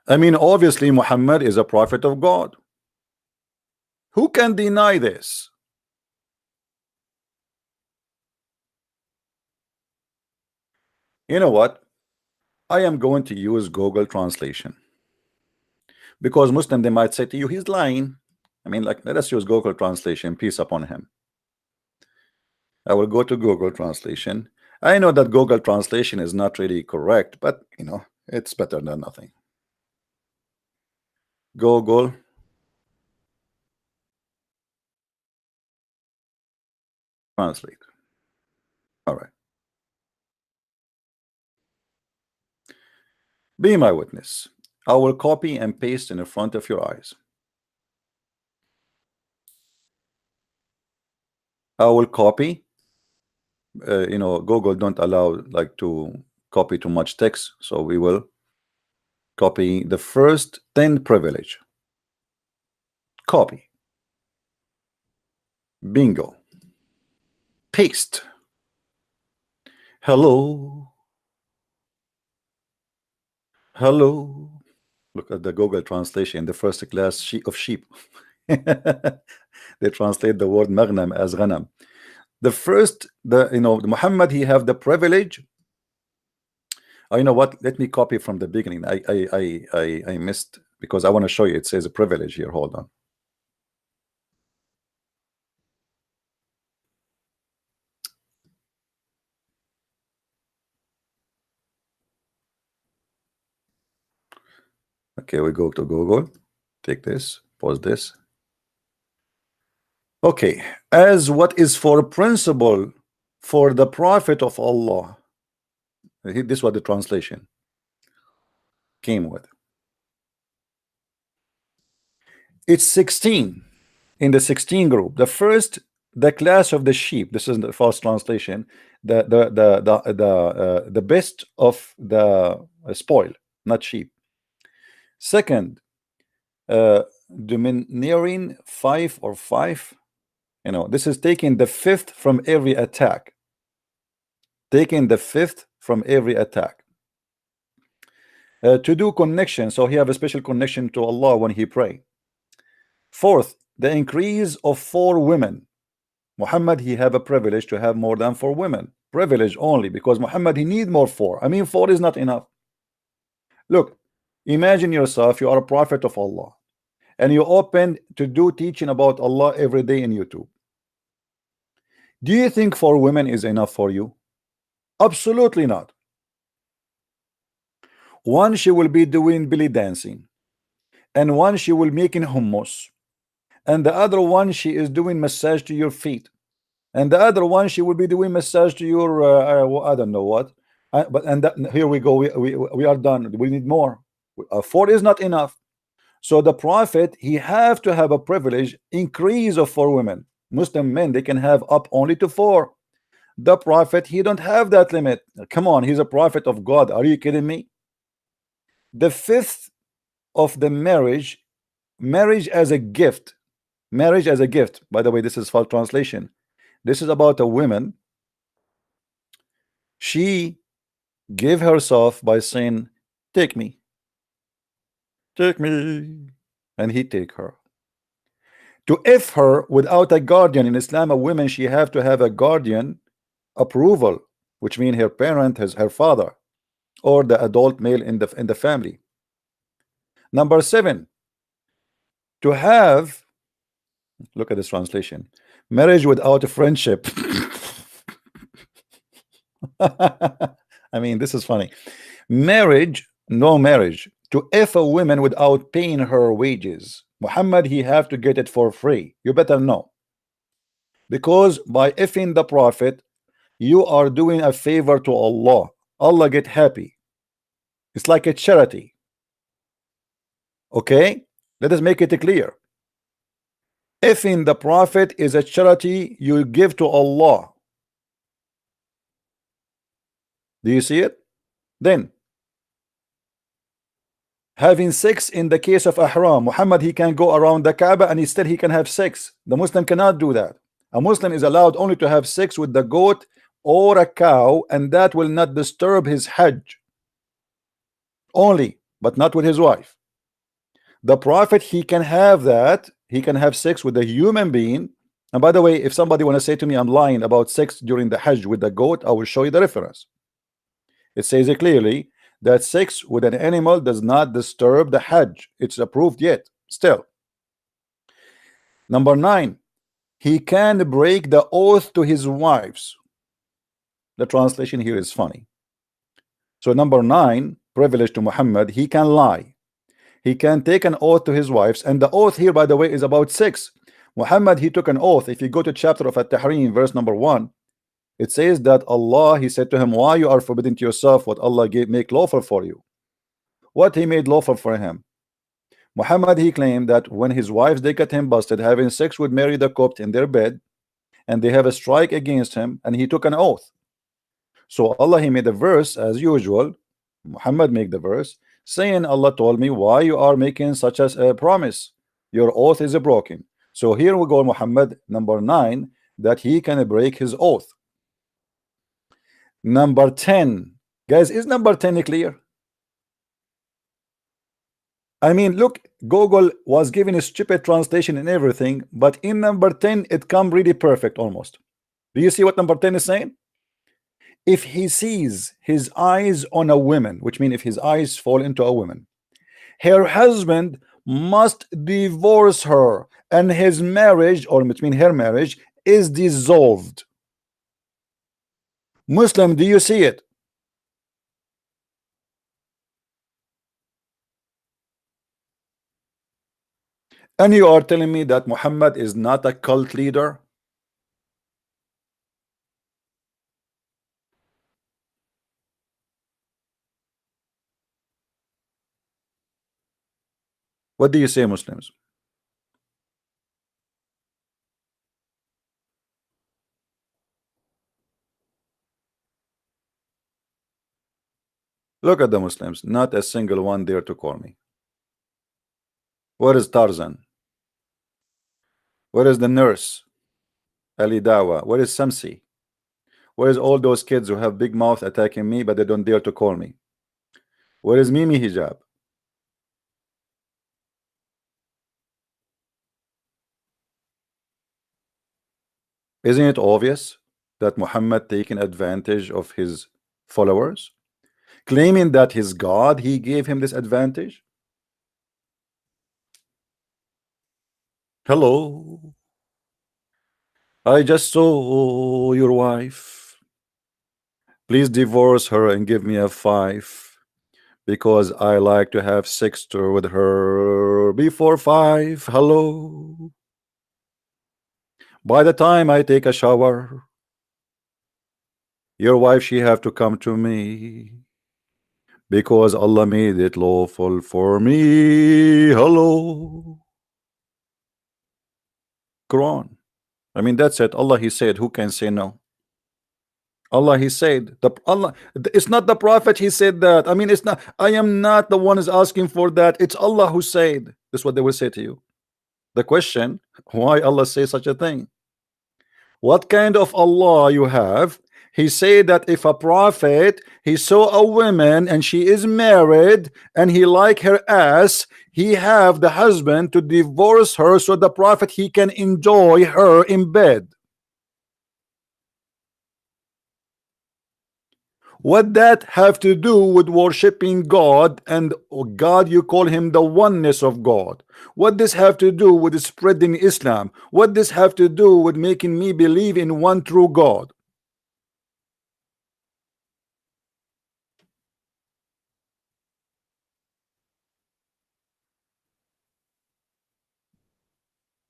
I mean, obviously Muhammad is a prophet of God. Who can deny this? You know what? I am going to use Google Translation, because Muslim, they might say to you, he's lying. I mean, like, let us use Google Translation, peace upon him. I will go to Google Translation. I know that Google Translation is not really correct, but you know, it's better than nothing. Google Translate. All right. Be my witness. I will copy and paste in front of your eyes. I will copy. You know, Google don't allow like to copy too much text, so we will copy the first 10 privilege. Copy. Bingo. Paste. Hello. Hello. Look at the Google translation, the first class of sheep. They translate the word maghnam as ghanam. The first, Muhammad, he have the privilege. Oh, you know what? Let me copy from the beginning. I missed, because I want to show you. It says a privilege here. Hold on. Okay, we go to Google. Take this. Pause this. Okay, as what is for principle for the Prophet of Allah. This is what the translation came with. It's 16 in the 16 group. The first, the class of the sheep. This is the first translation. The best of the spoil, not sheep. Second, domineering 5 or 5. You know, this is taking the 5th from every attack. Taking the 5th from every attack. To do connection, so he have a special connection to Allah when he pray. Fourth, the increase of 4 women. Muhammad, he have a privilege to have more than 4 women. Privilege only, because Muhammad, he need more 4. I mean, 4 is not enough. Look, imagine yourself, you are a prophet of Allah, and you open to do teaching about Allah every day in YouTube. Do you think 4 women is enough for you? Absolutely not. One, she will be doing belly dancing, and one, she will making hummus, and the other one, she is doing massage to your feet, and the other one, she will be doing massage to your I don't know what. Here we go. We are done. We need more. 4 is not enough. So the Prophet, he have to have a privilege increase of 4 women. Muslim men, they can have up only to 4. The Prophet, he don't have that limit. Come on, he's a prophet of God. Are you kidding me? The 5th of the marriage as a gift. Marriage as a gift. By the way, this is false translation. This is about a woman. She gave herself by saying, take me. Take me. And he take her. To if her without a guardian. In Islam, a woman, she have to have a guardian approval, which means her parent, her father, or the adult male in the family. Number 7, to have, look at this translation, marriage without a friendship. I mean, this is funny. Marriage, no marriage, to F a woman without paying her wages. Muhammad, he have to get it for free. You better know. Because by effing the Prophet, you are doing a favor to Allah. Allah get happy. It's like a charity. Okay? Let us make it clear. Effing the Prophet is a charity you give to Allah. Do you see it? Then having sex in the case of ihram, Muhammad, he can go around the Kaaba and instead he can have sex. The Muslim cannot do that. A Muslim is allowed only to have sex with the goat or a cow, and that will not disturb his Hajj. Only, but not with his wife. The Prophet, he can have that. He can have sex with a human being. And by the way, if somebody want to say to me I'm lying about sex during the Hajj with the goat, I will show you the reference. It says it clearly that sex with an animal does not disturb the Hajj. It's approved yet. Still. Number 9, he can break the oath to his wives. The translation here is funny. So number 9, privilege to Muhammad, he can lie. He can take an oath to his wives, and the oath here, by the way, is about sex. Muhammad, he took an oath. If you go to chapter of At-Tahrim, verse number 1, it says that Allah, he said to him, why you are forbidding to yourself what Allah make lawful for you? What he made lawful for him? Muhammad, he claimed that when his wives, they got him busted having sex with Mary the Copt in their bed, and they have a strike against him, and he took an oath. So Allah, he made a verse as usual. Muhammad make the verse saying, Allah told me why you are making such a promise. Your oath is broken. So here we go, Muhammad, number 9, that he can break his oath. Number 10, guys, is number 10 clear? I mean, look, Google was giving a stupid translation and everything, but in number 10 it come really perfect almost. Do you see what number 10 is saying? If he sees his eyes on a woman, which means if his eyes fall into a woman, her husband must divorce her, and his marriage, or between her marriage, is dissolved. Muslim, do you see it? And you are telling me that Muhammad is not a cult leader? What do you say, Muslims? Look at the Muslims, not a single one dare to call me. Where is Tarzan? Where is the nurse? Ali Dawa? Where is Samsi? Where is all those kids who have big mouth attacking me but they don't dare to call me? Where is Mimi Hijab? Isn't it obvious that Muhammad taking advantage of his followers, claiming that his God, he gave him this advantage? Hello, I just saw your wife. Please divorce her and give me a 5, because I like to have sex with her before 5. Hello. By the time I take a shower, your wife, she have to come to me, because Allah made it lawful for me. Hello. Quran. I mean, that's it. Allah, he said, who can say no? Allah, he said, Allah, it's not the Prophet, he said that. I mean, it's not, I am not the one is asking for that. It's Allah who said. That's what they will say to you. The question, why Allah say such a thing? What kind of Allah you have? He said that if a prophet, he saw a woman and she is married and he like her ass, he have the husband to divorce her so the prophet, he can enjoy her in bed. What that have to do with worshiping God, and God you call him the oneness of God? What this have to do with spreading Islam? What this have to do with making me believe in one true God?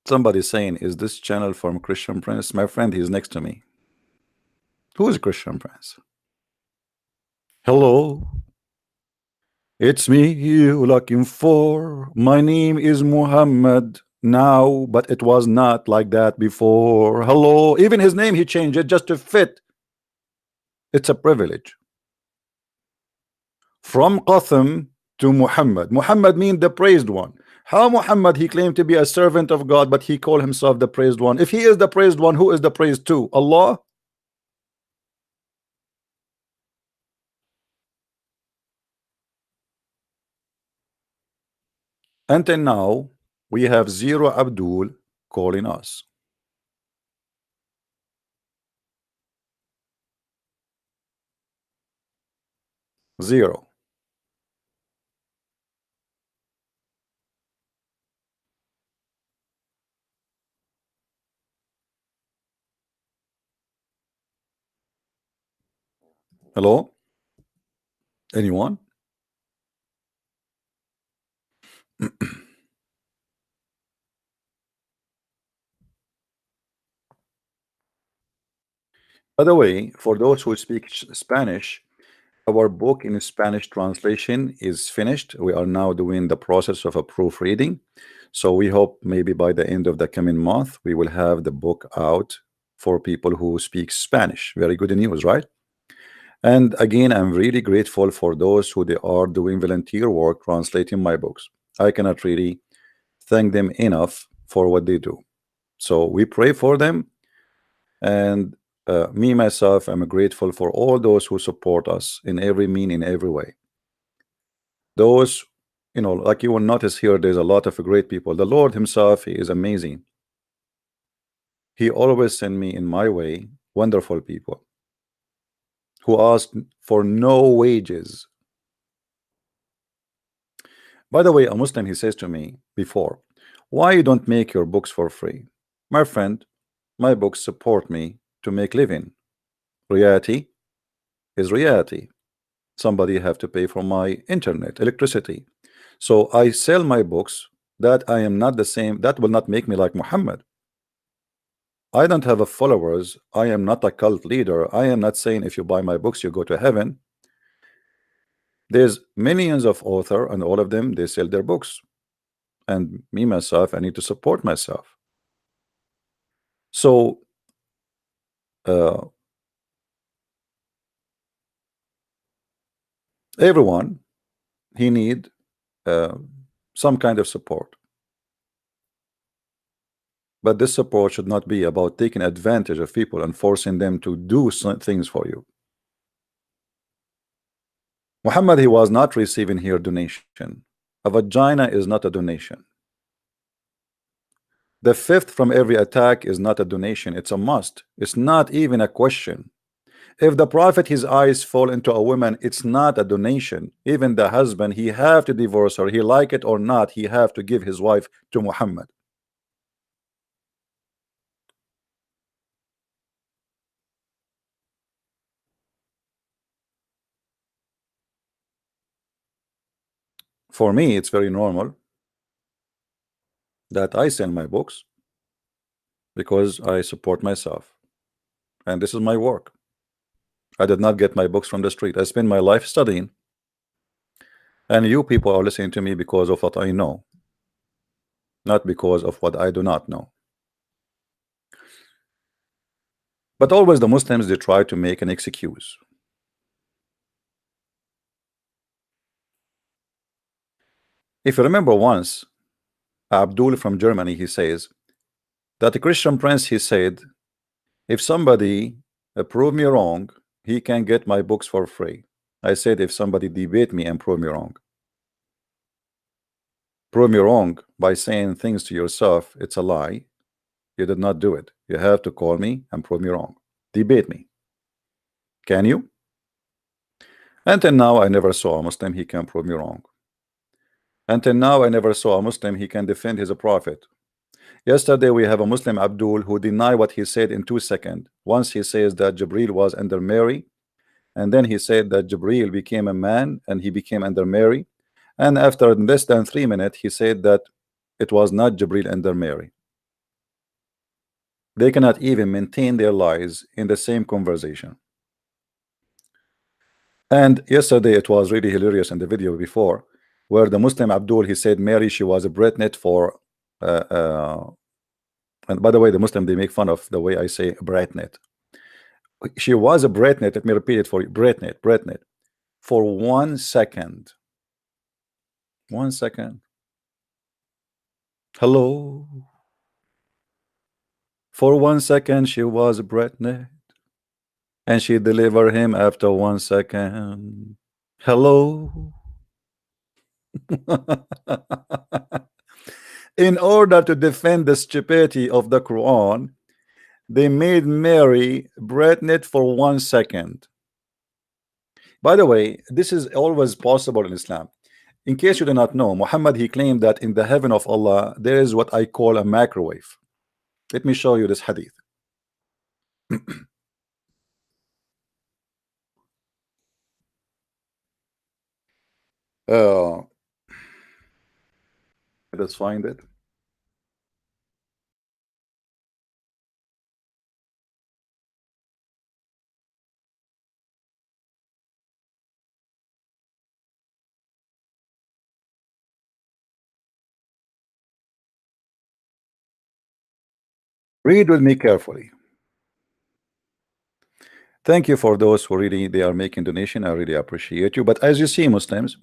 Somebody saying, is this channel from Christian Prince? My friend, he's next to me. Who is Christian Prince? Hello, it's me you looking for. My name is Muhammad now, but it was not like that before. Hello, even his name he changed it just to fit. It's a privilege. From Qasim to Muhammad. Muhammad means the praised one. How Muhammad, he claimed to be a servant of God, but he called himself the praised one? If he is the praised one, who is the praised to? Allah? Until now, we have zero Abdul calling us. Zero. Hello? Anyone? By the way, for those who speak Spanish, our book in Spanish translation is finished. We are now doing the process of a proofreading. So we hope maybe by the end of the coming month, we will have the book out for people who speak Spanish. Very good news, right? And again, I'm really grateful for those who they are doing volunteer work translating my books. I cannot really thank them enough for what they do. So we pray for them, and me myself, I'm grateful for all those who support us in every mean, in every way. Those, you know, like you will notice here, there's a lot of great people. The Lord himself, he is amazing. He always send me in my way wonderful people who ask for no wages. By the way, a Muslim, he says to me before, why you don't make your books for free? My friend, my books support me to make living. Reality is reality. Somebody have to pay for my internet, electricity. So I sell my books. That I am not the same. That will not make me like Muhammad. I don't have a followers. I am not a cult leader. I am not saying if you buy my books you go to heaven. There's millions of author, and all of them they sell their books. And me myself, I need to support myself. So everyone, he need some kind of support. But this support should not be about taking advantage of people and forcing them to do some things for you. Muhammad, he was not receiving here donation. A vagina is not a donation. The fifth from every attack is not a donation. It's a must. It's not even a question. If the prophet, his eyes fall into a woman, it's not a donation. Even the husband, he have to divorce her. He like it or not, he have to give his wife to Muhammad. For me, it's very normal that I sell my books because I support myself, and this is my work. I did not get my books from the street. I spend my life studying, and you people are listening to me because of what I know, not because of what I do not know. But always the Muslims, they try to make an excuse. If you remember once, Abdul from Germany, he says that the Christian Prince, he said, if somebody prove me wrong, he can get my books for free. I said, if somebody debate me and prove me wrong. Prove me wrong by saying things to yourself, it's a lie. You did not do it. You have to call me and prove me wrong. Debate me. Can you? Until now, I never saw a Muslim he can prove me wrong. Until now, I never saw a Muslim he can defend his prophet. Yesterday, we have a Muslim Abdul who denied what he said in 2 seconds. Once he says that Jibril was under Mary, and then he said that Jibril became a man and he became under Mary. And after less than 3 minutes, he said that it was not Jibril under Mary. They cannot even maintain their lies in the same conversation. And yesterday it was really hilarious in the video before, where the Muslim Abdul, he said Mary, she was a Britnet for and by the way, the Muslim, they make fun of the way I say Britnet. She was a Britnet. Let me repeat it for you. Britnet for 1 second. 1 second. Hello. For 1 second she was a Britnet, and she delivered him after 1 second. Hello. In order to defend the stupidity of the Quran, they made Mary Britnet for 1 second. By the way, this is always possible in Islam. In case you do not know, Muhammad, he claimed that in the heaven of Allah there is what I call a microwave. Let me show you this hadith. uh, let's find it. Read with me carefully. Thank you for those who really they are making donation. I really appreciate you. But as you see, Muslims,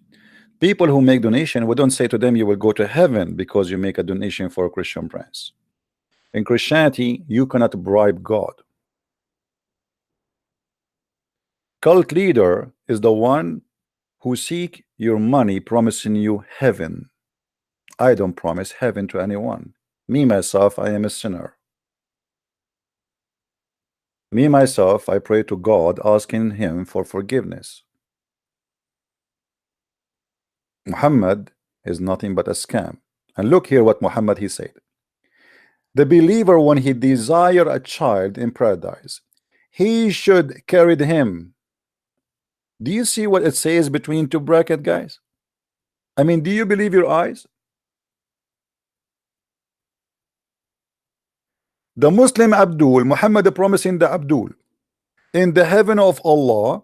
people who make donation, we don't say to them you will go to heaven because you make a donation for a Christian prince. In Christianity, you cannot bribe God. Cult leader is the one who seek your money promising you heaven. I don't promise heaven to anyone. Me myself, I am a sinner. Me myself, I pray to God asking him for forgiveness. Muhammad is nothing but a scam. And look here what Muhammad he said. The believer, when he desire a child in paradise, he should carry him. Do you see what it says between two brackets, guys? I mean, do you believe your eyes? The Muslim Abdul, Muhammad promising the Abdul, in the heaven of Allah,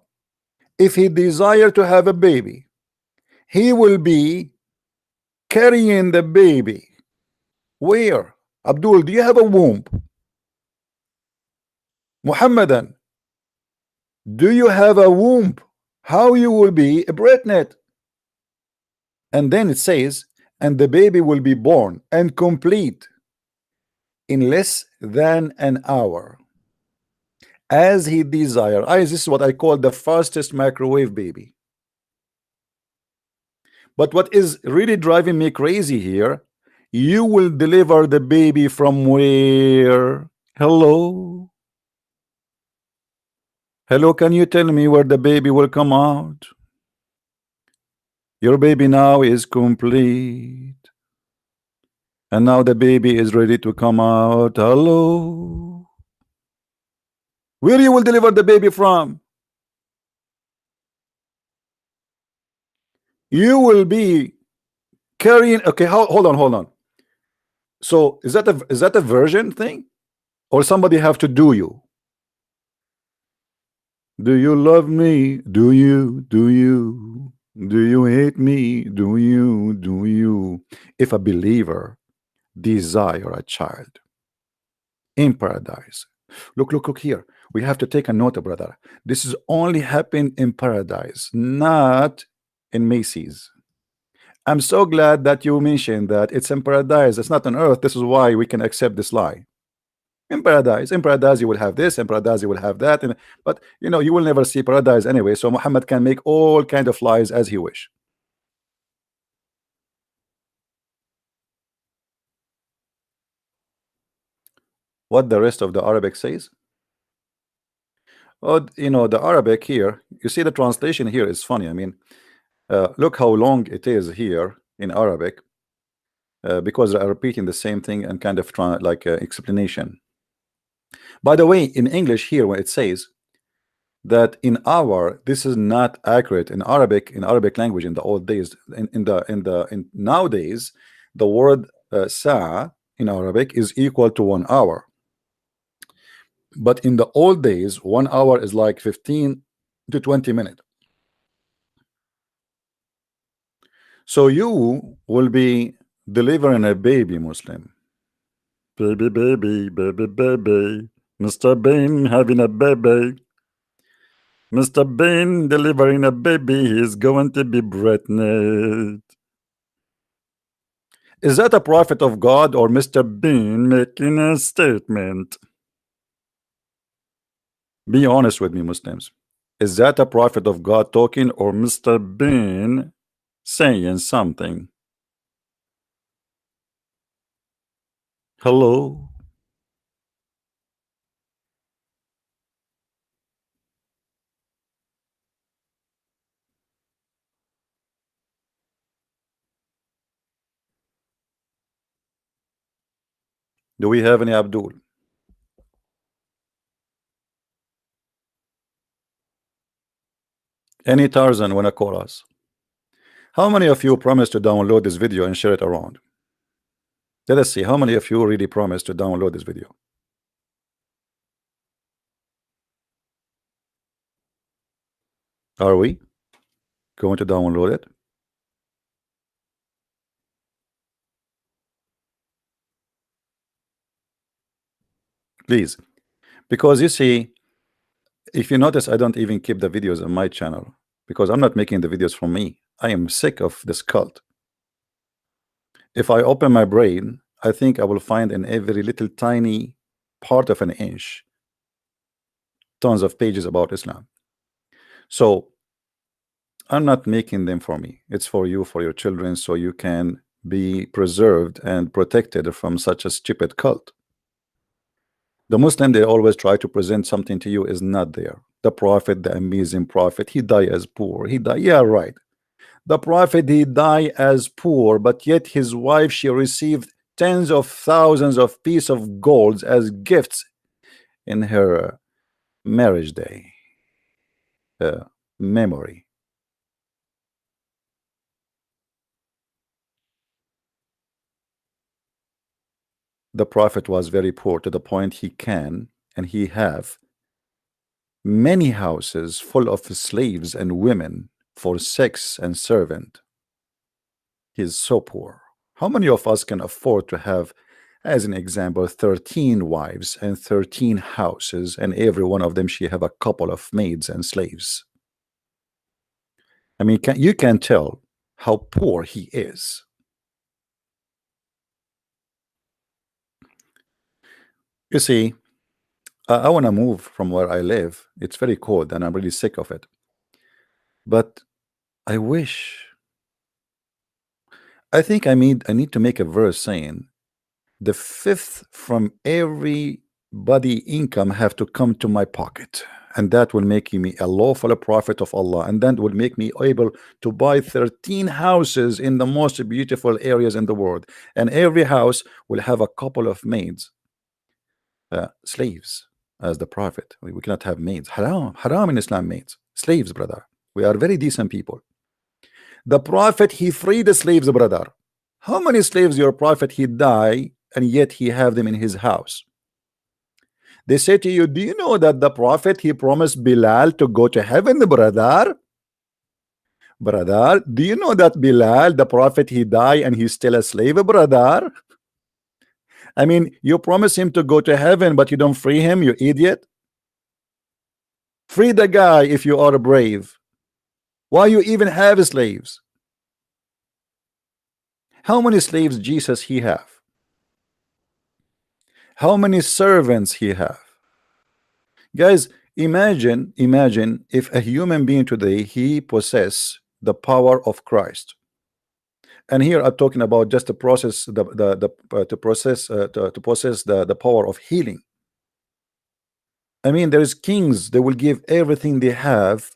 if he desire to have a baby, he will be carrying the baby. Where? Abdul, do you have a womb? Muhammadan, do you have a womb? How you will be a Britnet? And then it says, and the baby will be born and complete in less than an hour, as he desire. This is what I call the fastest microwave baby. But what is really driving me crazy here, you will deliver the baby from where? Hello? Hello, can you tell me where the baby will come out? Your baby now is complete. And now the baby is ready to come out. Hello? Where you will deliver the baby from? You will be carrying. Okay, hold on. So is that a version thing, or somebody have to do you? Do you love me? Do you? Do you hate me? Do you? If a believer desire a child in paradise, look here. We have to take a note, brother. This is only happened in paradise, not in Macy's. I'm so glad that you mentioned that it's in paradise. It's not on earth. This is why we can accept this lie. In paradise you will have this, in paradise you will have that, but you know, you will never see paradise anyway, so Muhammad can make all kind of lies as he wish. What the rest of the Arabic says? Oh, you know, the Arabic here, you see the translation here is funny. I mean, look how long it is here in Arabic, because they are repeating the same thing and kind of trying like explanation. By the way, in English here, when it says that in our, this is not accurate in Arabic language in the old days. In nowadays, the word sa in Arabic is equal to 1 hour. But in the old days, 1 hour is like 15 to 20 minutes. So you will be delivering a baby, Muslim. Baby, baby, baby, baby. Mr. Bean having a baby. Mr. Bean delivering a baby. He's going to be pregnant. Is that a prophet of God or Mr. Bean making a statement? Be honest with me, Muslims. Is that a prophet of God talking or Mr. Bean saying something? Hello? Do we have any Abdul? Any Tarzan wanna call us? How many of you promised to download this video and share it around? Let us see how many of you really promised to download this video. Are we going to download it? Please, because you see, if you notice, I don't even keep the videos on my channel because I'm not making the videos from me. I am sick of this cult. If I open my brain, I think I will find in every little tiny part of an inch tons of pages about Islam. So I'm not making them for me. It's for you, for your children, so you can be preserved and protected from such a stupid cult. The Muslim, they always try to present something to you is not there. The prophet, the amazing prophet, he died as poor. He died, yeah, right. The prophet, he died as poor, but yet his wife, she received tens of thousands of pieces of gold as gifts in her marriage day memory. The prophet was very poor to the point he can and he have many houses full of slaves and women for sex and servant. He's so poor. How many of us can afford to have, as an example, 13 wives and 13 houses, and every one of them she have a couple of maids and slaves? I mean, you can tell how poor he is. You see, I want to move from where I live. It's very cold and I'm really sick of it. But I think I need to make a verse saying the fifth from everybody income have to come to my pocket, and that will make me a lawful prophet of Allah, and that will make me able to buy 13 houses in the most beautiful areas in the world, and every house will have a couple of maids, slaves, as the prophet. We cannot have maids. Haram in Islam, maids, slaves, brother. We are very decent people. The prophet, he freed the slaves, brother. How many slaves your prophet he died and yet he have them in his house? They say to you, do you know that the prophet he promised Bilal to go to heaven, brother? Brother, do you know that Bilal, the prophet, he died and he's still a slave, brother? I mean, you promise him to go to heaven, but you don't free him, you idiot. Free the guy if you are brave. Why you even have slaves? How many slaves Jesus he have? How many servants he have? Guys, imagine if a human being today he possess the power of Christ. And here I'm talking about just to process to possess the power of healing. I mean, there's kings, they will give everything they have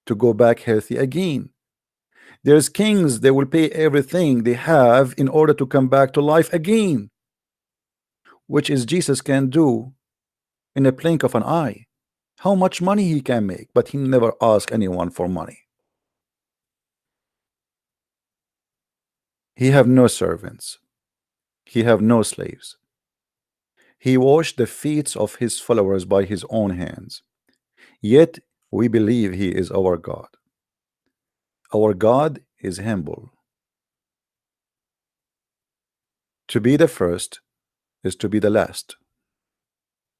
to go back healthy again. There's kings, they will pay everything they have in order to come back to life again, which is Jesus can do in a blink of an eye. How much money he can make, but he never asked anyone for money. He have no servants. He have no slaves. He washed the feet of his followers by his own hands. Yet we believe he is our God. Our God is humble. To be the first is to be the last.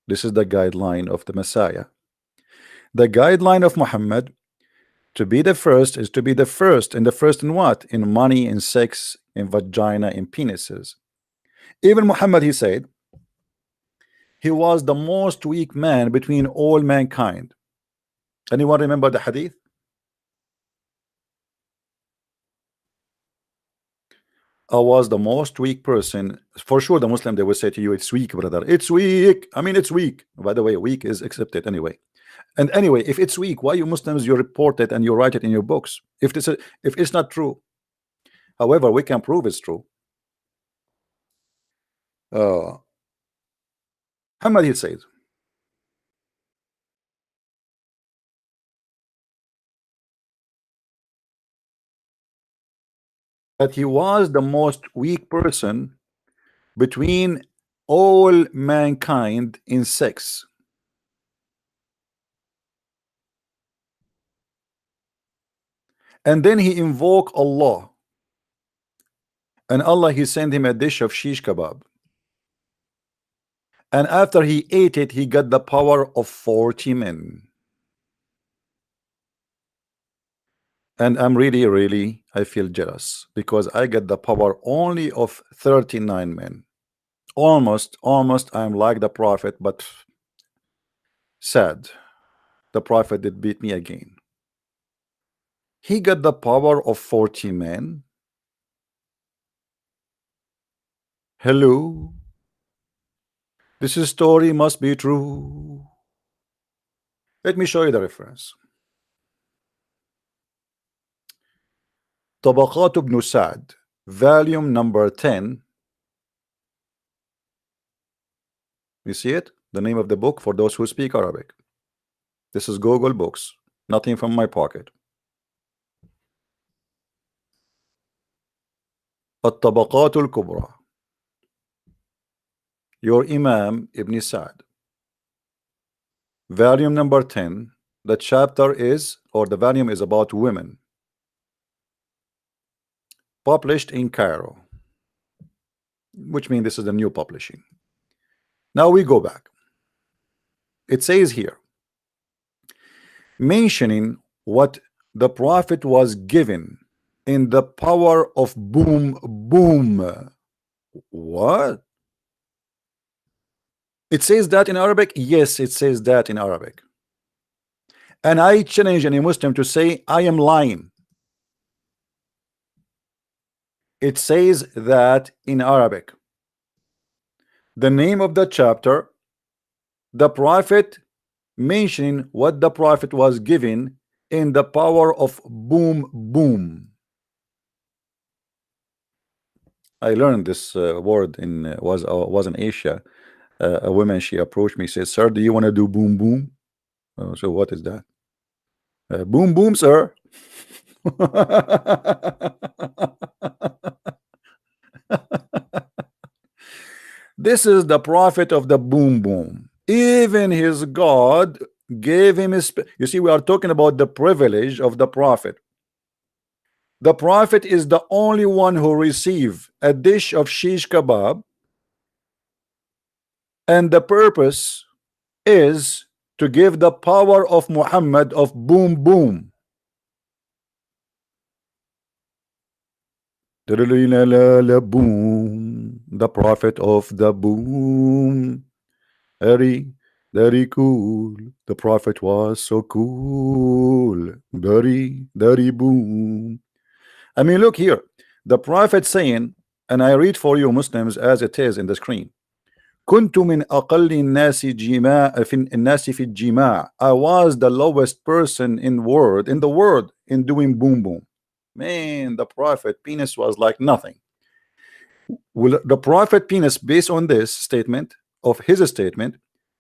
This is the guideline of the Messiah. The guideline of Muhammad, to be the first is to be the first. And the first in what? In money, in sex, in vagina, in penises. Even Muhammad, he said, he was the most weak man between all mankind. Anyone remember the hadith? I was the most weak person. For sure, the Muslim, they will say to you, it's weak, brother. It's weak. I mean, it's weak. By the way, weak is accepted anyway. And anyway, if it's weak, why you Muslims, you report it and you write it in your books? If it's not true. However, we can prove it's true. Muhammad, he says, that he was the most weak person between all mankind in sex. And then he invoked Allah, and Allah, he sent him a dish of shish kebab, and after he ate it, he got the power of 40 men. And I'm really I feel jealous because I get the power only of 39 men. Almost I'm like the Prophet, but sad, the Prophet did beat me again. He got the power of 40 men. Hello, this story must be true. Let me show you the reference. Tabaqat ibn Sa'd, volume number 10. You see it? The name of the book for those who speak Arabic. This is Google Books, nothing from my pocket. الطبقات الكبرى, your Imam Ibn Sa'd, volume number 10. The chapter is, or the volume is, about women, published in Cairo, which means this is the new publishing. Now we go back. It says here, mentioning what the Prophet was given in the power of boom. What? It says that in Arabic? Yes, it says that in Arabic. And I challenge any Muslim to say I am lying. It says that in Arabic. The name of the chapter, the Prophet mentioning what the Prophet was given in the power of boom. I learned this word in was in Asia. A woman, she approached me, says, "Sir, do you want to do boom?" So what is that? Boom, sir. This is the Prophet of the boom. Even his God gave him his. You see, we are talking about the privilege of the Prophet. The Prophet is the only one who received a dish of shish kebab, and the purpose is to give the power of Muhammad of boom. Boom, the Prophet of the boom. Very cool. The Prophet was so cool. Very boom. I mean, look here. The Prophet saying, and I read for you Muslims as it is in the screen. كنت من أقل الناس جماع في الناس في الجماع. I was the lowest person in the world in doing boom boom. Man, the prophet penis was like nothing. Will the prophet penis, based on this statement of his statement,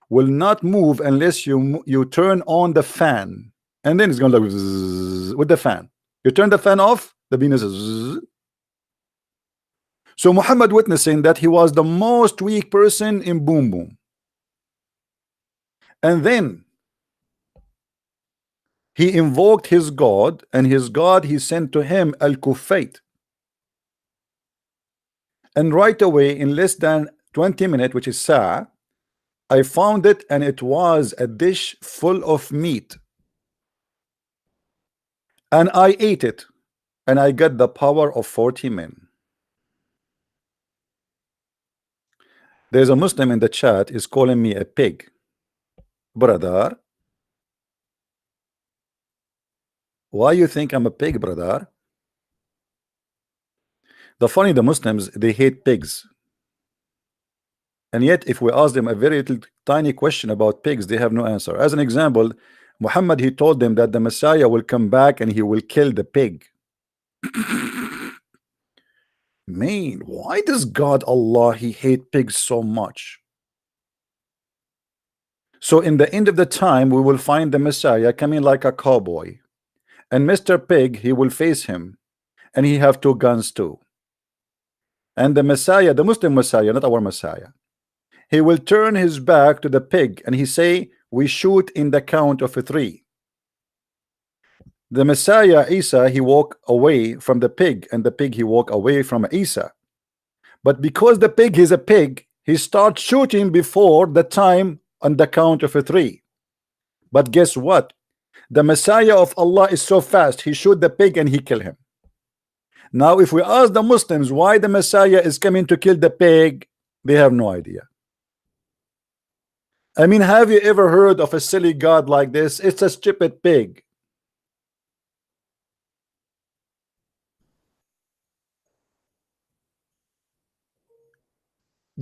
will not move unless you turn on the fan, and then it's gonna like zzz, with the fan. You turn the fan off, the penis is zzz. So Muhammad witnessing that he was the most weak person in boom boom, and then he invoked his God, and his God he sent to him al-Kufayt, and right away in less than 20 minutes, which is sa', I found it, and it was a dish full of meat, and I ate it, and I got the power of 40 men. There's a Muslim in the chat is calling me a pig. Brother, why you think I'm a pig, brother? The Muslims, they hate pigs. And yet, if we ask them a very little tiny question about pigs, they have no answer. As an example, Muhammad, he told them that the Messiah will come back and he will kill the pig. Man, why does God Allah he hate pigs so much? So in the end of the time, we will find the Messiah coming like a cowboy, and Mr. Pig, he will face him, and he have two guns too. And the Messiah, the Muslim Messiah, not our Messiah, he will turn his back to the pig and he say, we shoot in the count of 3. The Messiah Isa, he walk away from the pig, and the pig he walk away from Isa. But because the pig is a pig, he starts shooting before the time on the count of 3. But guess what? The Messiah of Allah is so fast, he shoot the pig and he kill him. Now if we ask the Muslims why the Messiah is coming to kill the pig, they have no idea. I mean, have you ever heard of a silly God like this? It's a stupid pig.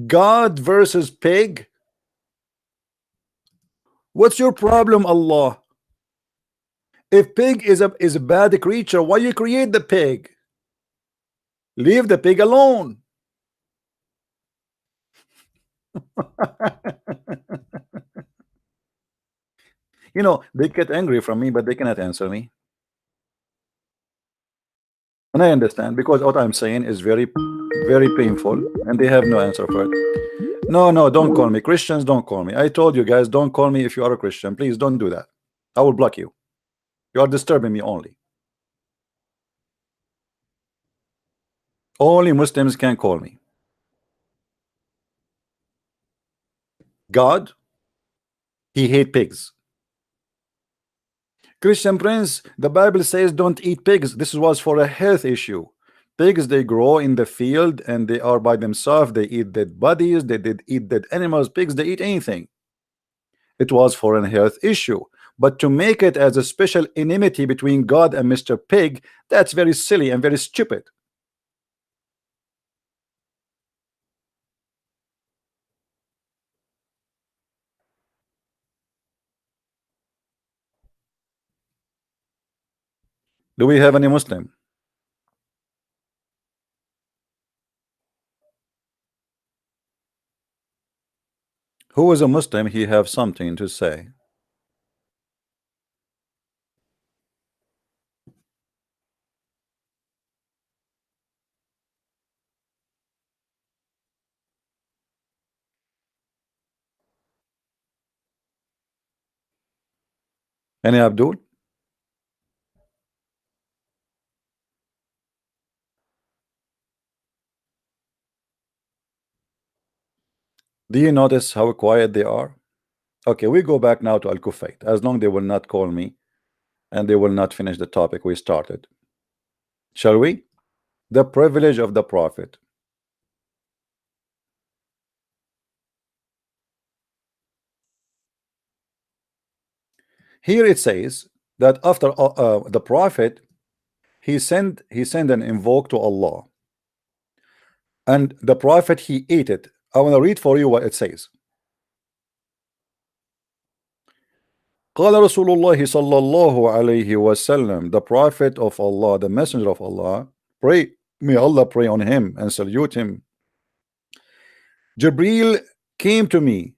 God versus pig? What's your problem, Allah? If pig is a bad creature, why you create the pig? Leave the pig alone. You know, they get angry from me, but they cannot answer me. And I understand, because what I'm saying is very, very painful, and they have no answer for it. No, don't call me. Christians, don't call me. I told you guys, don't call me if you are a Christian. Please don't do that. I will block you. You are disturbing me only. Only Muslims can call me. God, he hate pigs. Christian Prince, the Bible says don't eat pigs. This was for a health issue. Pigs, they grow in the field and they are by themselves. They eat dead bodies. They did eat dead animals. Pigs, they eat anything. It was for a health issue. But to make it as a special enmity between God and Mr. Pig, that's very silly and very stupid. Do we have any Muslim? Who is a Muslim? He have something to say. Any Abdul? Do you notice how quiet they are? Okay, we go back now to Al-Kufayt. As long they will not call me and they will not finish the topic we started. Shall we? The privilege of the Prophet. Here it says that after the Prophet, he sent an invoke to Allah, and the Prophet he ate it. I want to read for you what it says. قال رسول الله صلى الله عليه وسلم, the Prophet of Allah, the Messenger of Allah, pray, may Allah pray on him and salute him. Jibril came to me.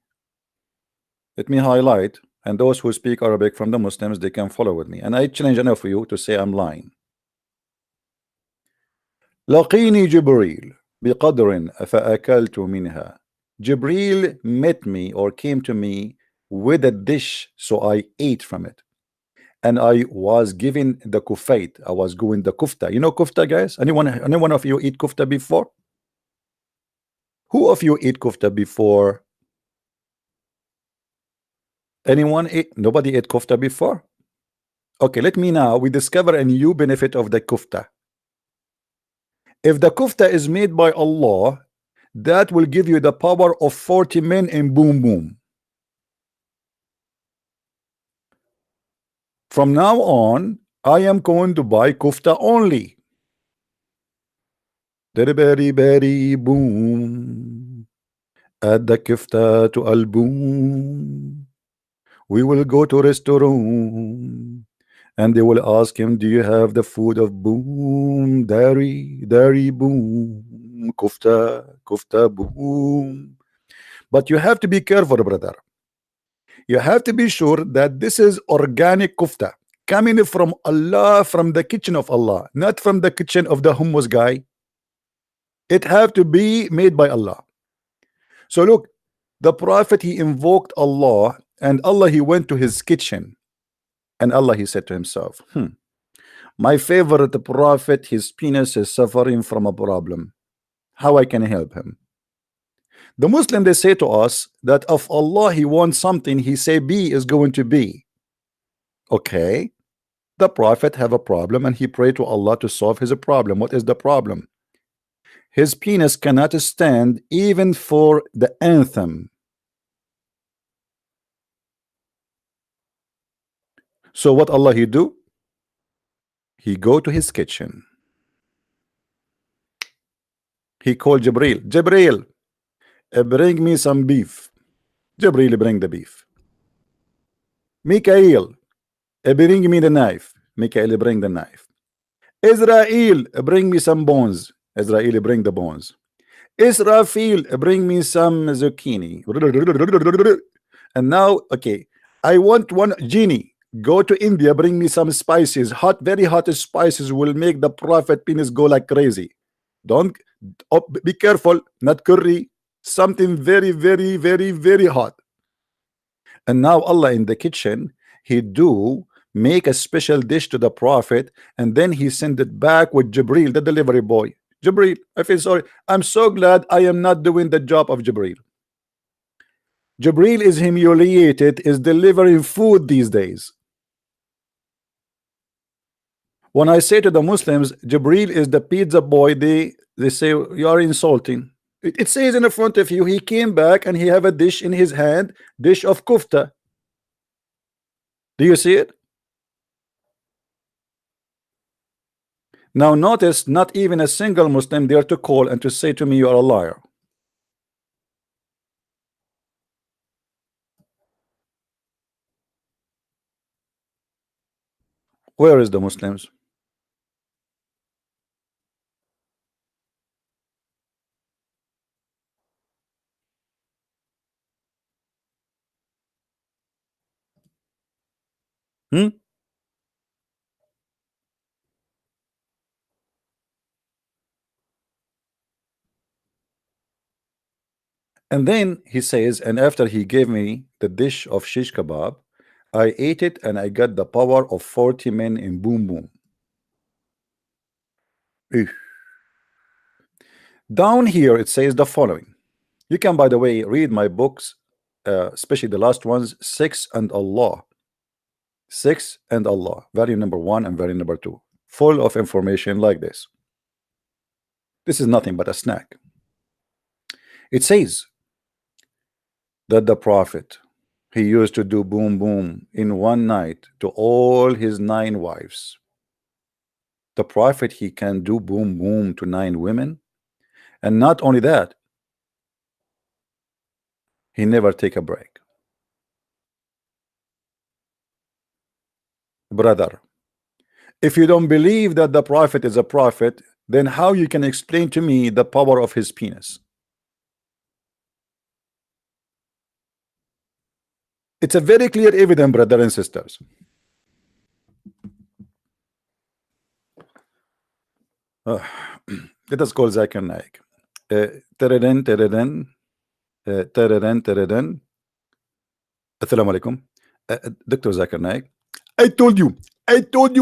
Let me highlight, and those who speak Arabic from the Muslims, they can follow with me. And I challenge enough for you to say I'm lying. لقيني جبريل بقدر فأكلت منها. Jibril met me or came to me with a dish, so I ate from it. And I was given the kufait. I was going the kufta. You know kufta, guys? Anyone of you eat kufta before? Who of you ate kufta before? Anyone ate? Nobody ate kufta before? Okay, let me now. We discover a new benefit of the kufta. If the kufta is made by Allah, that will give you the power of 40 men in boom boom. From now on, I am going to buy kufta only. Berry berry boom. Add the kufta to al boom. We will go to restaurant, and they will ask him, do you have the food of boom? Dari boom. Kufta boom. But you have to be careful, brother. You have to be sure that this is organic kufta coming from Allah, from the kitchen of Allah, not from the kitchen of the hummus guy. It have to be made by Allah. So look, the Prophet, he invoked Allah, and Allah, he went to his kitchen, and Allah, he said to himself, my favorite Prophet, his penis is suffering from a problem. How I can help him? The Muslim, they say to us that if Allah, he wants something, he say B is going to be. Okay, the Prophet have a problem, and he prayed to Allah to solve his problem. What is the problem? His penis cannot stand even for the anthem. So what Allah he do? He go to his kitchen. He called Jibril. Jibril, bring me some beef. Jibril bring the beef. Mikael, bring me the knife. Mikael bring the knife. Israel, bring me some bones. Israel bring the bones. Israfil, bring me some zucchini. And now, okay, I want one genie. Go to India, bring me some spices. Hot, very hot spices will make the Prophet penis go like crazy. Don't be careful, not curry. Something very, very, very, very hot. And now Allah in the kitchen, he do make a special dish to the Prophet, and then he send it back with Jibril, the delivery boy. Jibril, I feel sorry. I'm so glad I am not doing the job of Jibril. Jibril is humiliated, is delivering food these days. When I say to the Muslims, Jibril is the pizza boy, they say you are insulting. It says in the front of you, he came back and he have a dish in his hand, dish of kufta. Do you see it? Now notice, not even a single Muslim dare to call and to say to me you are a liar. Where is the Muslims? And then he says, and after he gave me the dish of shish kebab, I ate it and I got the power of 40 men in boom boom. Down here it says the following. You can, by the way, read my books, especially the last ones, Sex and Allah. Sex and Allah, volume number 1 and volume number 2, full of information like this. This is nothing but a snack. It says that the Prophet, he used to do boom boom in one night to all his 9 wives. The Prophet, he can do boom boom to 9 women. And not only that, He never take a break. Brother, if you don't believe that the prophet is a prophet, then how you can explain to me the power of his penis? It's a very clear evidence, brother and sisters. Let us call Zakir Naik. Tereden, tereden, tereden, tereden. Assalamu alaikum. Dr. Zakir Naik. I told you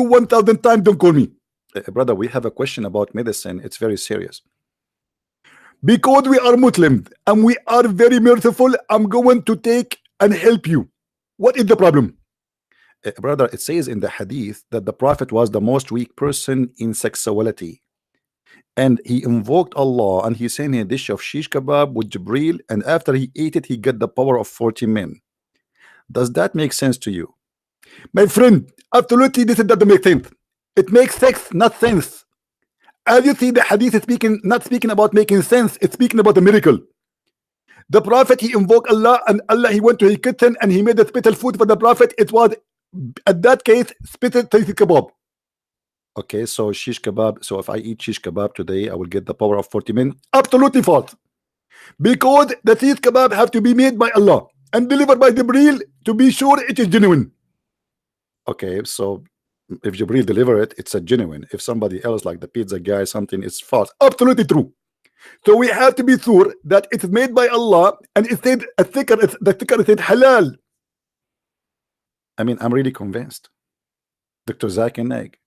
1,000 times, don't call me. Brother, we have a question about medicine. It's very serious. Because we are Muslims and we are very merciful, I'm going to take and help you. What is the problem? Brother, it says in the hadith that the prophet was the most weak person in sexuality, and he invoked Allah, and he sent a dish of shish kebab with Jibril, and after he ate it, he got the power of 40 men. Does that make sense to you? My friend, absolutely this doesn't make sense. It makes sex not sense. As you see, the hadith is not speaking about making sense, it's speaking about a miracle. The prophet, he invoked Allah, and Allah, he went to his kitchen and he made a special food for the prophet. It was, at that case, special kebab. Okay, so shish kebab. So if I eat shish kebab today, I will get the power of 40 men. Absolutely false. Because the shish kebab have to be made by Allah and delivered by Jibril to be sure it is genuine. Okay, so if Jibril deliver it, it's a genuine. If somebody else, like the pizza guy, something, is false. Absolutely true. So we have to be sure that it's made by Allah, and it said the thicker said halal. I mean, I'm really convinced. Dr. Zakir Naik.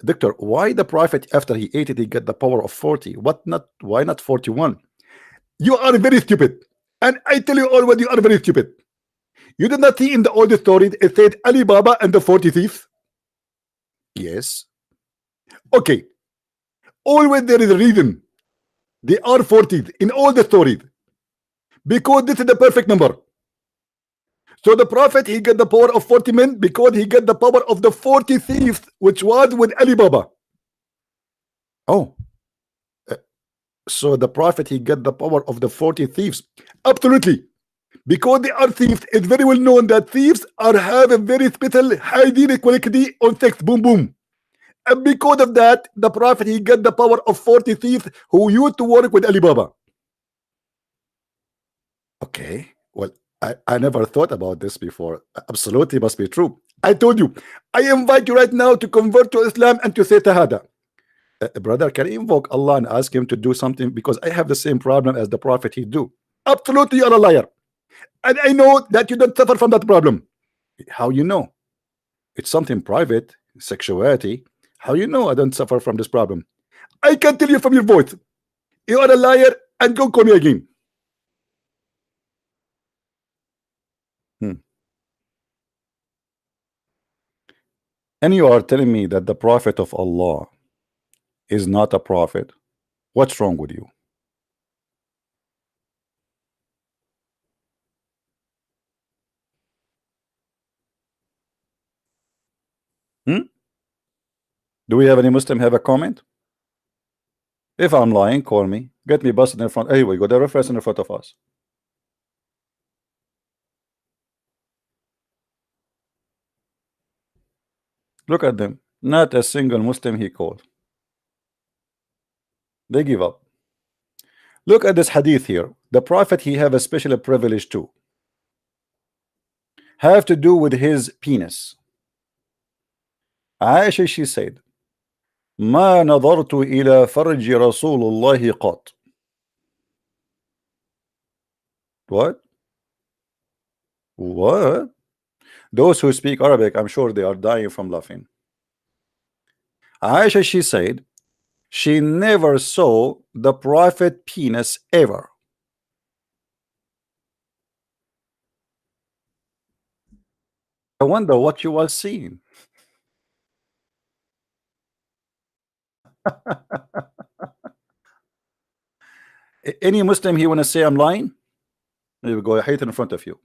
Doctor, why the prophet, after he ate it, he got the power of 40? Why not 41? You are very stupid, and I tell you already, you are very stupid. You did not see in the old story it said Ali Baba and the 40 thieves? Yes. Okay. Always there is a reason. They are 40 in all the stories, because this is the perfect number. So the prophet, he got the power of 40 men because he got the power of the 40 thieves, which was with Ali Baba. Oh, so the prophet, he got the power of the 40 thieves. Absolutely. Because they are thieves, it's very well known that thieves have a very special hygienic quality on sex. Boom, boom. And because of that, the prophet, he got the power of 40 thieves who used to work with Ali Baba. Okay, well, I never thought about this before. Absolutely must be true. I told you, I invite you right now to convert to Islam and to say Tahada. Brother, can you invoke Allah and ask him to do something? Because I have the same problem as the prophet he do. Absolutely, you're a liar. And I know that you don't suffer from that problem. How you know? It's something private, sexuality. How you know I don't suffer from this problem? I can tell you from your voice. You are a liar, and don't call me again. And you are telling me that the prophet of Allah is not a prophet? What's wrong with you? Do we have any Muslim have a comment? If I'm lying, call me. Get me busted in front. Here we go. The reference in front of us. Look at them. Not a single Muslim he called. They give up. Look at this hadith here. The prophet, he have a special privilege too. Have to do with his penis. Aisha, she said, ما نظرت إلى فرج رسول الله قط. What? What? Those who speak Arabic, I'm sure they are dying from laughing. Aisha, she said, she never saw the prophet penis ever. I wonder what you are seeing. Any Muslim here want to say I'm lying? There we go. I hate it in front of you.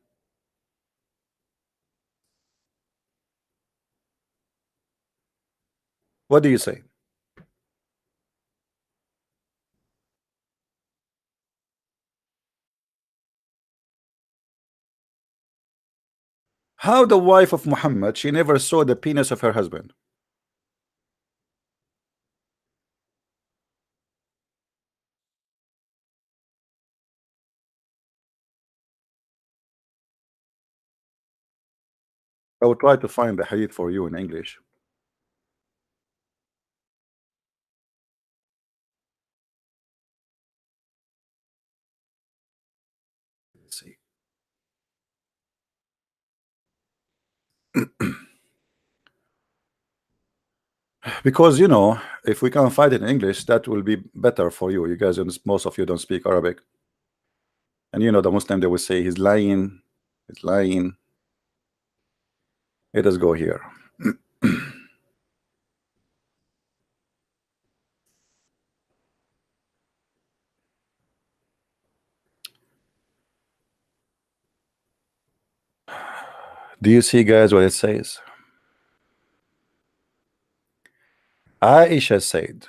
What do you say? How the wife of Muhammad, she never saw the penis of her husband? I will try to find the hadith for you in English. Let's see. Because you know, if we can find it in English, that will be better for you. You guys, most of you don't speak Arabic, and you know the Muslim, they will say he's lying, he's lying. Let us go here. Do you see, guys, what it says? Aisha said,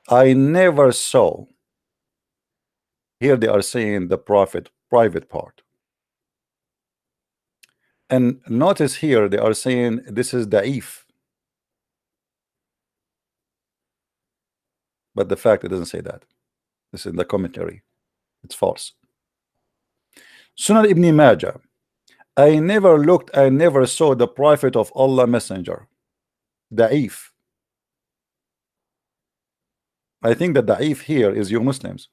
I never saw. Here they are saying the Prophet private part. And notice here they are saying this is da'if. But the fact it doesn't say that. This is in the commentary. It's false. Sunan Ibn Majah. I never looked, I never saw the Prophet of Allah Messenger. Da'if. I think the da'if here is you Muslims.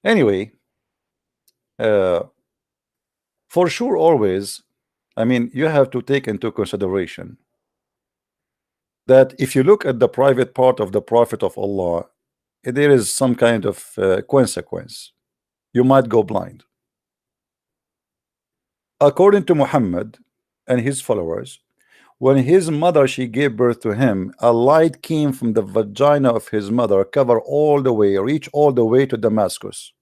Anyway, for sure, always, I mean, you have to take into consideration that if you look at the private part of the Prophet of Allah, there is some kind of consequence. You might go blind. According to Muhammad and his followers, when his mother she gave birth to him, a light came from the vagina of his mother, cover all the way, reach all the way to Damascus.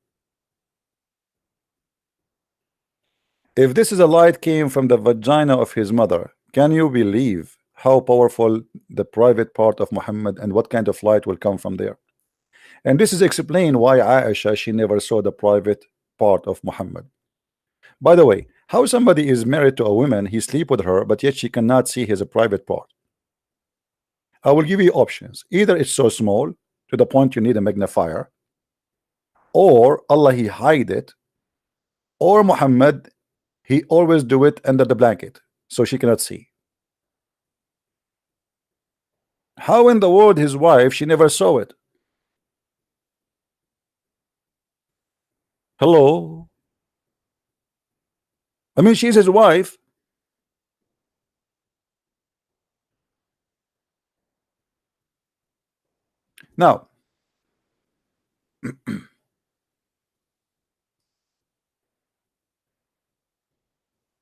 If this is a light came from the vagina of his mother, can you believe how powerful the private part of Muhammad and what kind of light will come from there? And this is explained why Aisha she never saw the private part of Muhammad. By the way, how somebody is married to a woman, he sleep with her, but yet she cannot see his private part? I will give you options. Either it's so small to the point you need a magnifier, or Allah he hide it, or Muhammad he always do it under the blanket so she cannot see. How in the world his wife she never saw it? Hello? I mean, she's his wife. Now,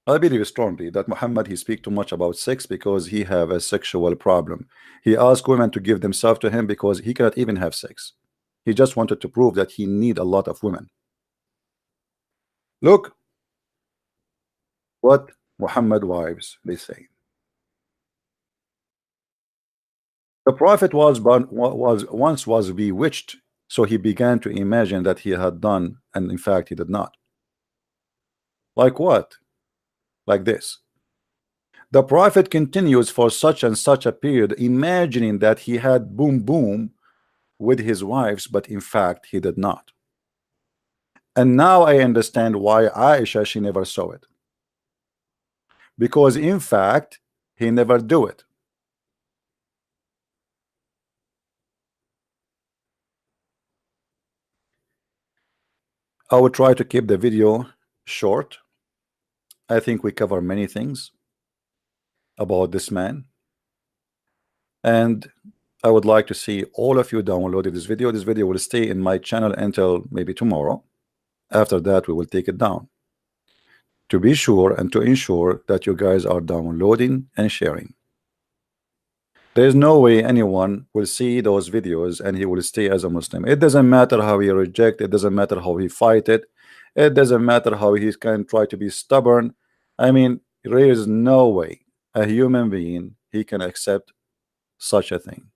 I believe strongly that Muhammad he speak too much about sex because he have a sexual problem. He asked women to give themselves to him because he cannot even have sex. He just wanted to prove that he need a lot of women. Look what Muhammad wives they say. The Prophet was once bewitched, so he began to imagine that he had done, and in fact he did not. Like what? Like this. The Prophet continues for such and such a period, imagining that he had boom boom with his wives, but in fact he did not. And now I understand why Aisha she never saw it, because in fact he never do it. I will try to keep the video short. I think we cover many things about this man, and I would like to see all of you download this video. This video will stay in my channel until maybe tomorrow. After that we will take it down, to be sure and to ensure that you guys are downloading and sharing. There's no way anyone will see those videos and he will stay as a Muslim. It doesn't matter how he reject, it doesn't matter how he fight it, It doesn't matter how he can try to be stubborn. I mean, there is no way a human being he can accept such a thing.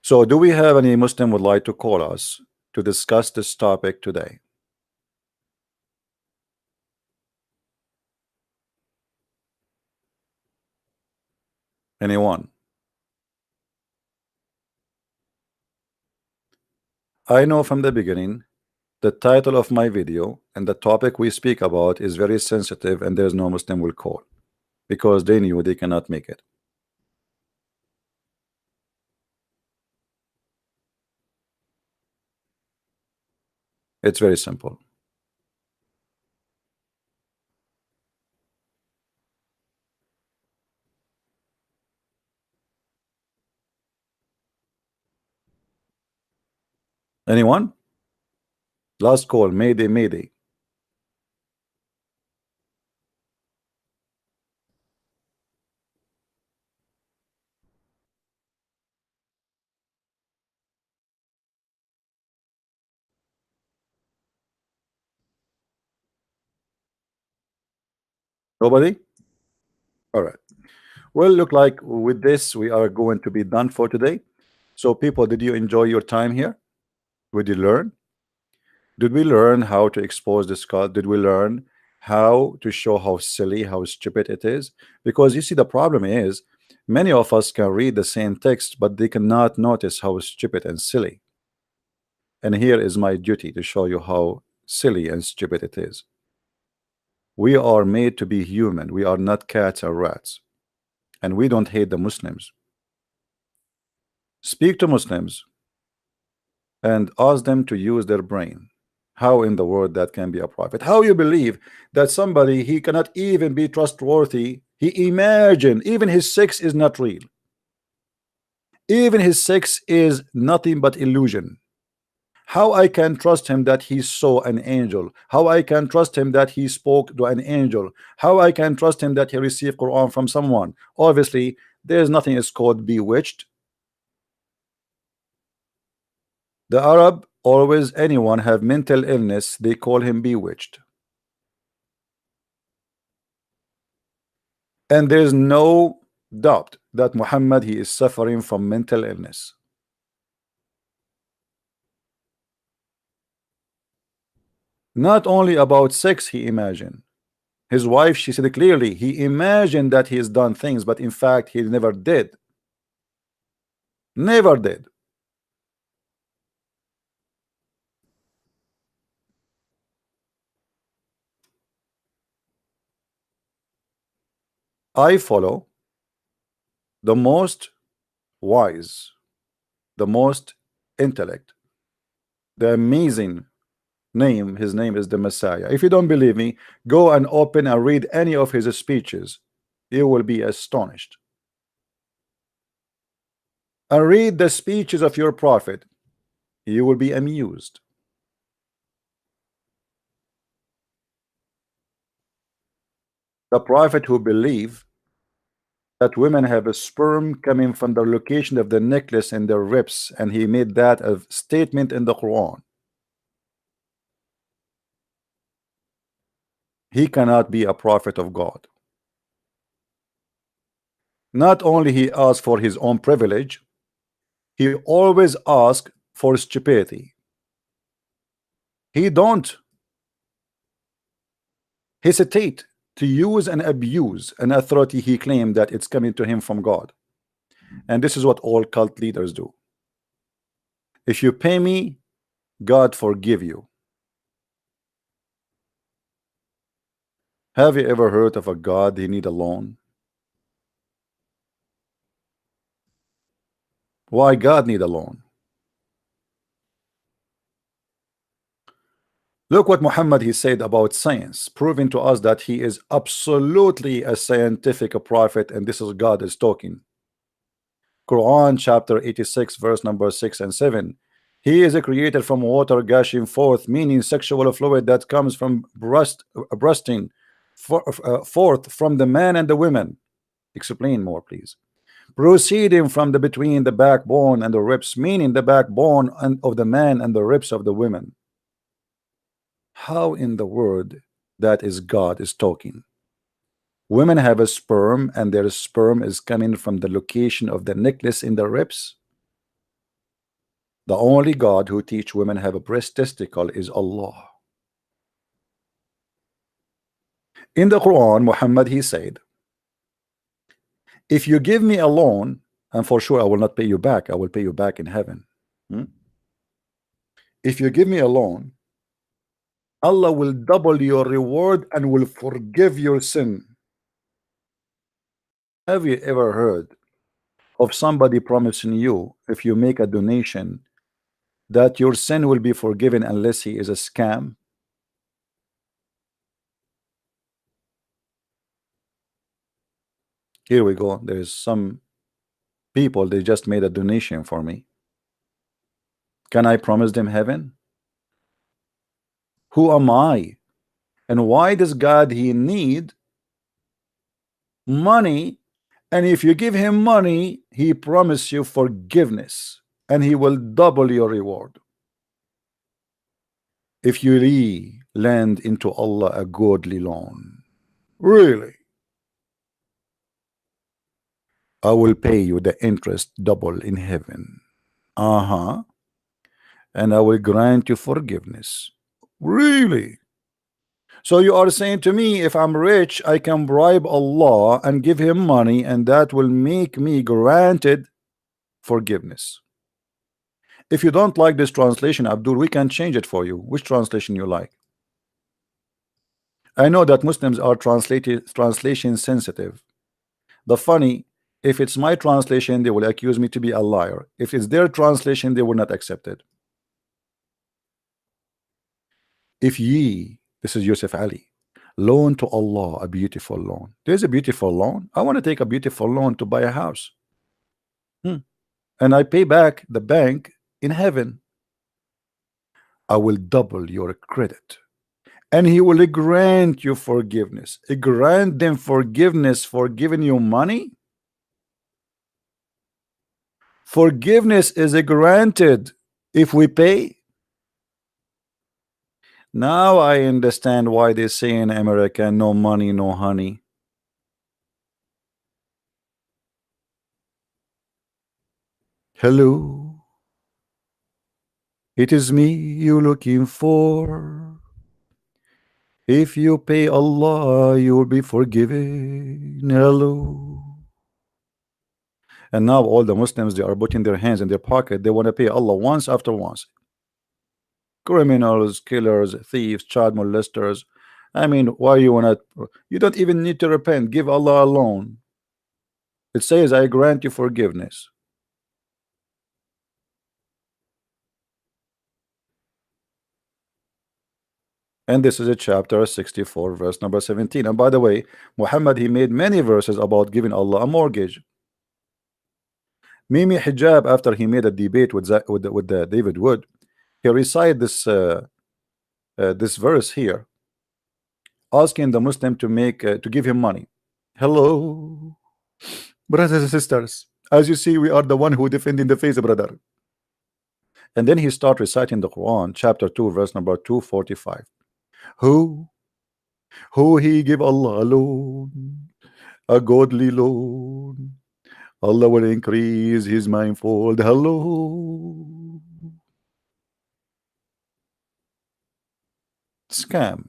So do we have any Muslim would like to call us to discuss this topic today? Anyone? I know from the beginning the title of my video and the topic we speak about is very sensitive, and there's no Muslim will call because they knew they cannot make it. It's very simple. Anyone? Last call. Mayday, mayday. Nobody? All right. Well, look like with this we are going to be done for today. So people, did you enjoy your time here? Did you learn? Did we learn how to expose this cult? Did we learn how to show how silly, how stupid it is? Because you see, the problem is many of us can read the same text, but they cannot notice how stupid and silly. And here is my duty to show you how silly and stupid it is. We are made to be human. We are not cats or rats. And we don't hate the Muslims. Speak to Muslims and ask them to use their brain. How in the world that can be a prophet? How you believe that somebody he cannot even be trustworthy? He imagined even his sex is not real. Even his sex is nothing but illusion. How I can trust him that he saw an angel? How I can trust him that he spoke to an angel? How I can trust him that he received Quran from someone? Obviously, there's nothing is called bewitched. The Arab always anyone have mental illness, they call him bewitched. And there's no doubt that Muhammad he is suffering from mental illness. Not only about sex he imagined. His wife, she said clearly, he imagined that he has done things, but in fact he never did. Never did. I follow the most wise, the most intellect, the amazing name. His name is the Messiah. If you don't believe me, go and open and read any of his speeches. You will be astonished. And read the speeches of your prophet. You will be amused. The prophet who believe that women have a sperm coming from the location of the necklace in their ribs, and he made that a statement in the Quran. He cannot be a prophet of God. Not only he asked for his own privilege, he always asked for stupidity. He don't hesitate to use and abuse an authority he claimed that it's coming to him from God. And this is what all cult leaders do. If you pay me, God forgive you. Have you ever heard of a God he need a loan? Why God need a loan? Look what Muhammad he said about science, proving to us that he is absolutely a scientific prophet, and this is God is talking. Quran chapter 86 verse number 6 and 7. He is created from water gushing forth, meaning sexual fluid that comes from breasting forth from the man and the women. Explain more, please. proceeding from the between the backbone and the ribs, meaning the backbone of the man and the ribs of the women. How in the world that is God is talking? Women have a sperm, and their sperm is coming from the location of the necklace in the ribs. The only God who teach women have a breast testicle is Allah. In the Quran, Muhammad, he said, if you give me a loan, and for sure I will not pay you back, I will pay you back in heaven. If you give me a loan, Allah will double your reward and will forgive your sin. Have you ever heard of somebody promising you, if you make a donation, that your sin will be forgiven unless he is a scam? Here we go. There's some people, they just made a donation for me. Can I promise them heaven? Who am I? And why does God he need money? And if you give him money, he promises you forgiveness and he will double your reward. If you really lend into Allah a godly loan, really, I will pay you the interest double in heaven. And I will grant you forgiveness. Really? So you are saying to me, if I'm rich, I can bribe Allah and give him money, and that will make me granted forgiveness. If you don't like this translation, Abdul, we can change it for you. Which translation you like? I know that Muslims are translation sensitive. The funny, if it's my translation, they will accuse me to be a liar. If it's their translation, they will not accept it. If ye, this is Yusuf Ali, loan to Allah a beautiful loan. There's a beautiful loan. I want to take a beautiful loan to buy a house. And I pay back the bank in heaven. I will double your credit. And he will grant you forgiveness. Grant them forgiveness for giving you money. Forgiveness is granted if we pay. Now I understand why they say in America, no money, no honey. Hello. It is me you're looking for. If you pay Allah, you will be forgiven. Hello. And now all the Muslims, they are putting their hands in their pocket. They want to pay Allah once after once. Criminals, killers, thieves, child molesters. I mean, why you want to? You don't even need to repent. Give Allah alone. It says, I grant you forgiveness. And this is a chapter 64, verse number 17. And by the way, Muhammad, he made many verses about giving Allah a mortgage. Mimi Hijab, after he made a debate with David Wood, he recited this this verse here, asking the Muslim to make to give him money. Hello, brothers and sisters. As you see, we are the one who defending the faith, brother. And then he start reciting the Quran, chapter 2, verse number 245. Who he give Allah alone, a godly loan, Allah will increase his mindfold. Hello. Scam.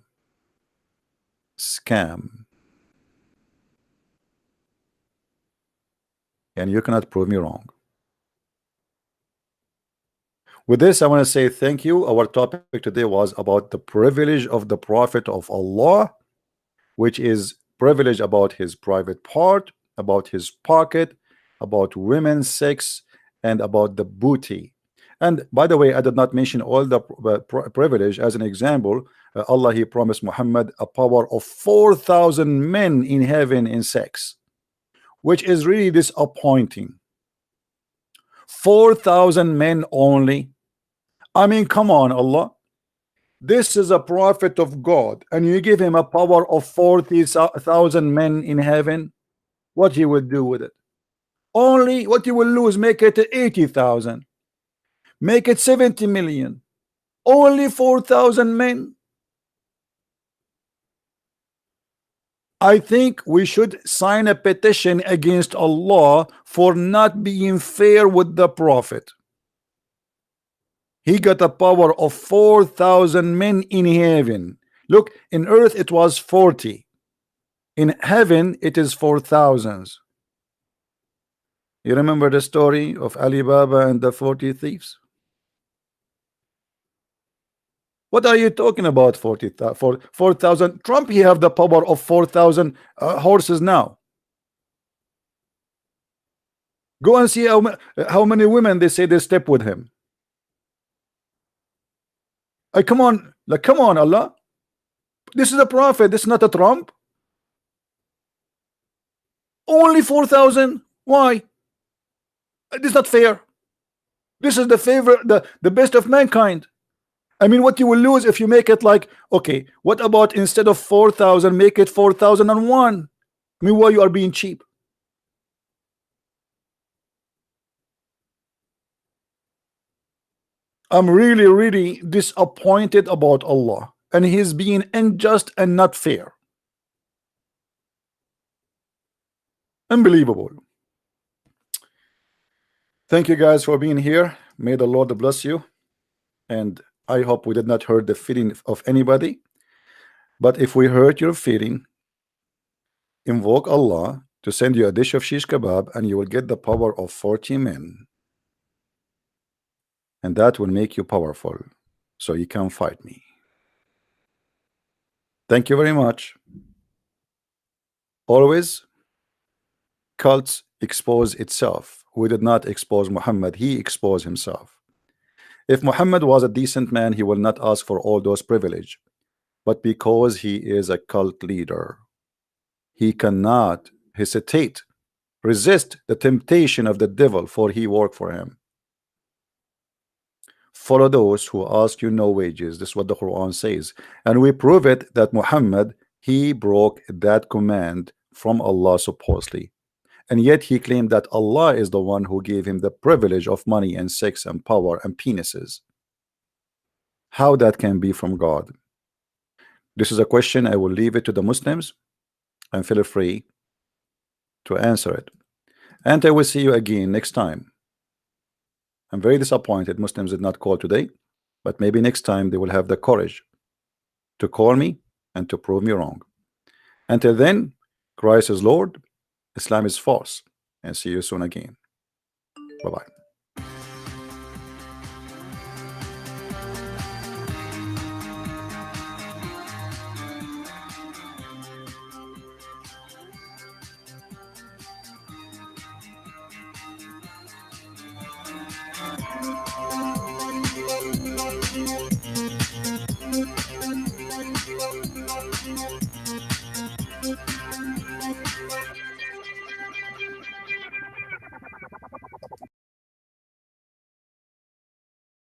And you cannot prove me wrong. With this, I want to say thank you. Our topic today was about the privilege of the Prophet of Allah, which is privilege about his private part, about his pocket, about women's sex, and about the booty. And by the way, I did not mention all the privilege. As an example, Allah, he promised Muhammad a power of 4,000 men in heaven in sex, which is really disappointing. 4,000 men only. I mean, come on, Allah. This is a prophet of God, and you give him a power of 40,000 men in heaven. What he would do with it? Only what you will lose, make it 80,000, make it 70 million. Only 4,000 men. I think we should sign a petition against Allah for not being fair with the Prophet. He got a power of 4,000 men in heaven. Look, in earth it was 40. In heaven it is 4,000. You remember the story of Ali Baba and the 40 thieves? What are you talking about? 4,000. Trump, he have the power of 4,000 horses now. Go and see how many women they say they step with him. Come on, like, come on, Allah. This is a prophet. This is not a Trump. Only 4,000. Why? It is not fair. This is the favor, the best of mankind. I mean, what you will lose if you make it like, okay, what about instead of 4,000, make it 4,001? I mean, why you are being cheap? I'm really, really disappointed about Allah, and He's being unjust and not fair. Unbelievable. Thank you guys for being here. May the Lord bless you, and I hope we did not hurt the feeling of anybody. But if we hurt your feeling, invoke Allah to send you a dish of shish kebab, and you will get the power of 40 men, and that will make you powerful, so you can fight me. Thank you very much. Always, cults expose itself. We did not expose Muhammad, he exposed himself. If Muhammad was a decent man, he will not ask for all those privilege. But because he is a cult leader, he cannot hesitate, resist the temptation of the devil, for he worked for him. Follow those who ask you no wages. This is what the Quran says, and we prove it that Muhammad, he broke that command from Allah supposedly, and yet he claimed that Allah is the one who gave him the privilege of money and sex and power and penises. How that can be from God? This is a question I will leave it to the Muslims, and feel free to answer it, and I will see you again next time. I'm very disappointed Muslims did not call today, but maybe next time they will have the courage to call me and to prove me wrong. Until then, Christ is Lord, Islam is false, and see you soon again. Bye-bye.